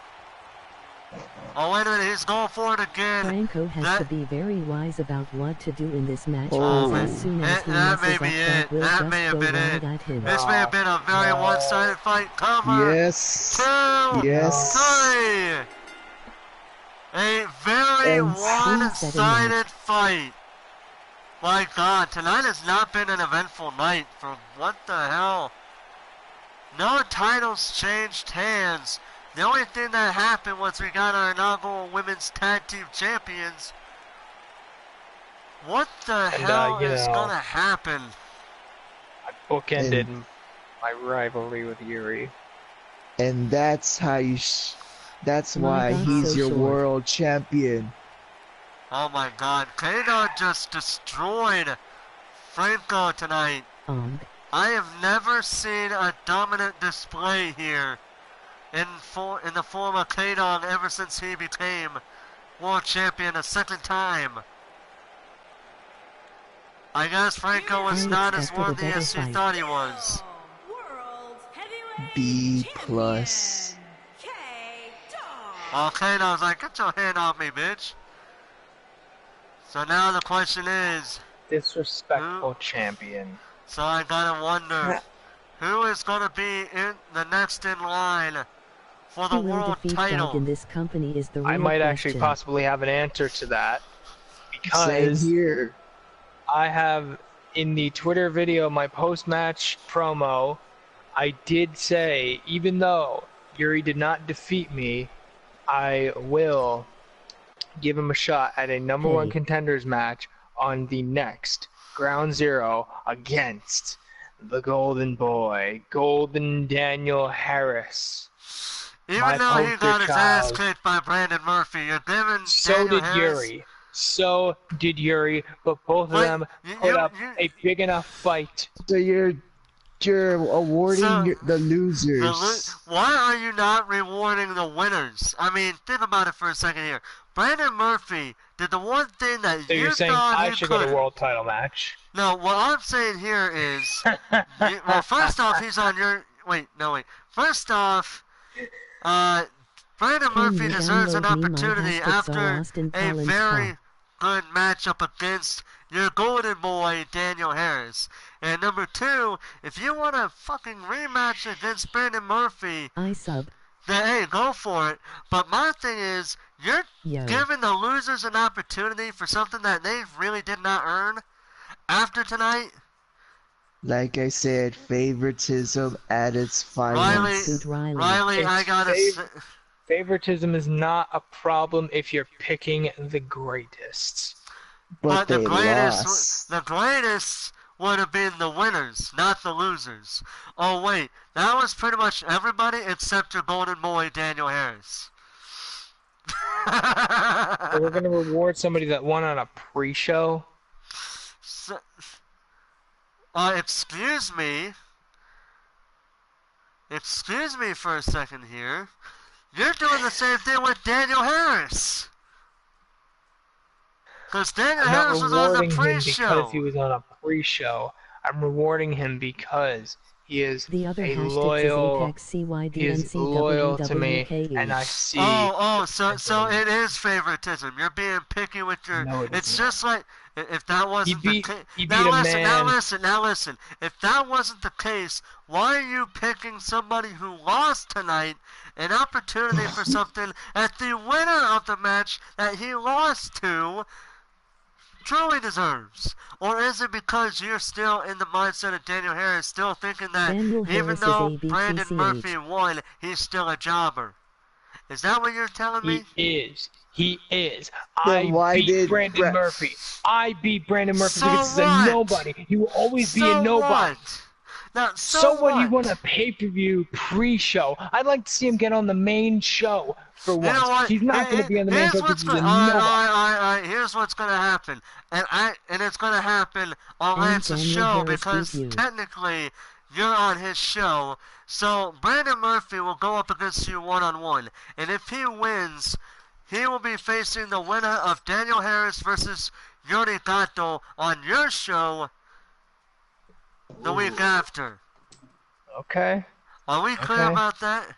Oh, wait a minute, he's going for it again.
Franco has to be very wise about what to do in this match.
As soon as that may be it. That may have been it. This may have been a very one-sided fight. Cover.
Yes.
2.
Yes.
3. A very one-sided fight. My God, tonight has not been an eventful night. For what the hell? No titles changed hands. The only thing that happened was we got our inaugural women's tag team champions. What the hell is gonna happen?
I bookended my rivalry with Yuri.
And that's how that's why he's your world champion.
Oh my God, KDog just destroyed Franco tonight. I have never seen a dominant display here in the form of KDog ever since he became world champion a second time. I guess Franco was not as worthy as he thought he was.
B+.
Oh, KDog's like, get your hand off me, bitch. So now the question is...
disrespectful champion.
So I gotta wonder, who is gonna be in the next in line for the world title?
In this company is the
I might actually possibly have an answer to that, because
here.
I have in the Twitter video my post-match promo. I did say, even though Yuri did not defeat me, I will give him a shot at a number one contenders match on the next Ground Zero against the Golden Boy, Golden Daniel Harris.
Even though he got his ass kicked by Brandon Murphy, you're giving Daniel Harris...
Yuri. So did Yuri, but both of them put up a big enough fight.
So you're awarding the losers.
Why are you not rewarding the winners? I mean, think about it for a second here. Brandon Murphy did the one thing that
so you're saying I should get a world title match?
No, what I'm saying here is... well, first off, he's on your... Wait. First off... Brandon Murphy deserves an opportunity after a very good matchup against your golden boy, Daniel Harris. And number two, if you want a fucking rematch against Brandon Murphy, then hey, go for it. But my thing is, you're giving the losers an opportunity for something that they really did not earn after tonight.
Like I said, favoritism at its finest.
Riley, I gotta say...
Favoritism is not a problem if you're picking the greatest.
But
the greatest would have been the winners, not the losers. Oh wait, that was pretty much everybody except your golden boy, Daniel Harris.
So we're gonna reward somebody that won on a pre-show?
Excuse me for a second here. You're doing the same thing with Daniel Harris. Because Daniel Harris was on the pre-show.
Because he was on a pre-show. I'm rewarding him because he is loyal to me, and I see...
So it is favoritism. You're being picky with your...
No,
it's just like... If that wasn't the case... Now listen. If that wasn't the case, why are you picking somebody who lost tonight an opportunity for something that the winner of the match that he lost to truly deserves? Or is it because you're still in the mindset of Daniel Harris, still thinking that even though Brandon Murphy won, he's still a jobber? Is that what you're telling me?
He is. I beat Brandon Murphy because he's a nobody. He will always be a nobody.
Now,
what? He won a pay-per-view pre-show. I'd like to see him get on the main show for once.
You know what?
He's not going to be on the main show because he's a nobody.
Here's what's going to happen. And it's going to happen on Lance's show because technically you're on his show. So Brandon Murphy will go up against you one-on-one. And if he wins, he will be facing the winner of Daniel Harris versus Yuri Kato on your show the week after.
Okay.
Are we clear about that?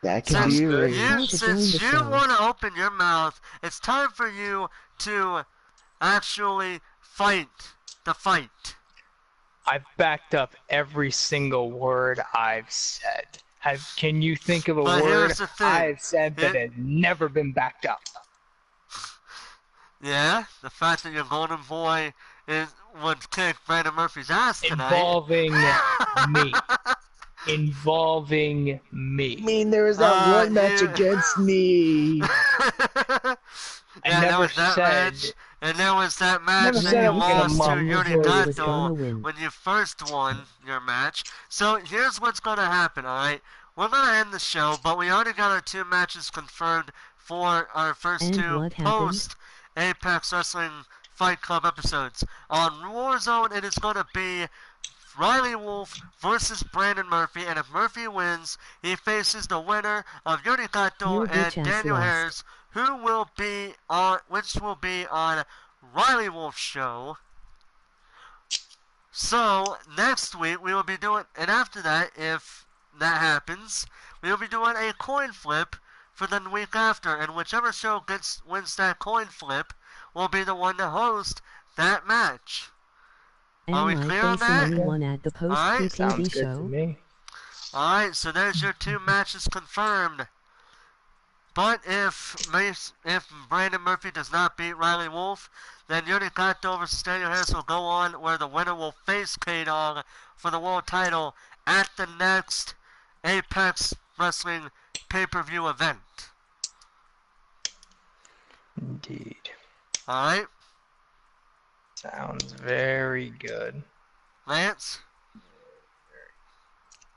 That can be
Since you want to open your mouth, it's time for you to actually fight the fight.
I've backed up every single word I've said. Can you think of a word I've said that has never been backed up?
Yeah, the fact that your golden boy would kick Brandon Murphy's ass tonight.
Involving me.
I mean, there was that one match against me.
And there was that match that you lost to Yuri Kato when you first won your match. So here's what's going to happen, alright? We're going to end the show, but we already got our 2 matches confirmed for our first 2 post-Apex Wrestling Fight Club episodes. On Warzone, it is going to be Riley Wolf versus Brandon Murphy, and if Murphy wins, he faces the winner of Yuri Kato and Daniel Harris, which will be on Riley Wolf's show. So next week we will be doing, and after that, if that happens, we will be doing a coin flip for the week after, and whichever show wins that coin flip will be the one to host that match. Are we clear on that?
Alright,
sounds good to me.
Alright, so there's your 2 matches confirmed. But if Brandon Murphy does not beat Riley Wolf, then Yuri Kato versus Daniel Harris will go on, where the winner will face KDog for the world title at the next Apex Wrestling pay-per-view event.
Indeed.
Alright?
Sounds very good.
Lance?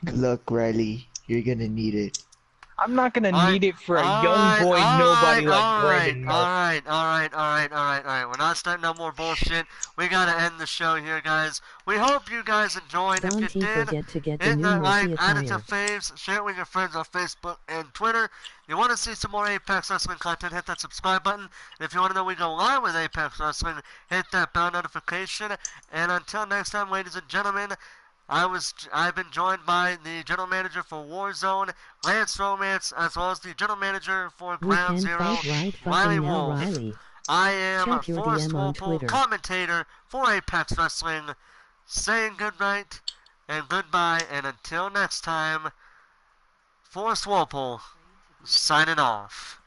Good luck, Riley. You're gonna need it.
I'm not gonna need it for a young boy nobody like Brandon Murphy.
Alright. We're not starting no more bullshit. We gotta end the show here, guys. We hope you guys enjoyed. If you did,
forget to get
hit
the
that
new
like,
Murphy
add it to
attire.
faves, share it with your friends on Facebook and Twitter. You want to see some more Apex Wrestling content, hit that subscribe button. And if you want to know we go live with Apex Wrestling, hit that bell notification. And until next time, ladies and gentlemen, I've been joined by the general manager for Warzone, Lance Romance, as well as the general manager for Ground Zero, Riley Wolf.
Riley.
I am
Check your
Forrest
DM on
Walpole,
Twitter.
commentator for Apex Wrestling, saying good night and goodbye, and until next time, Forrest Walpole signing off.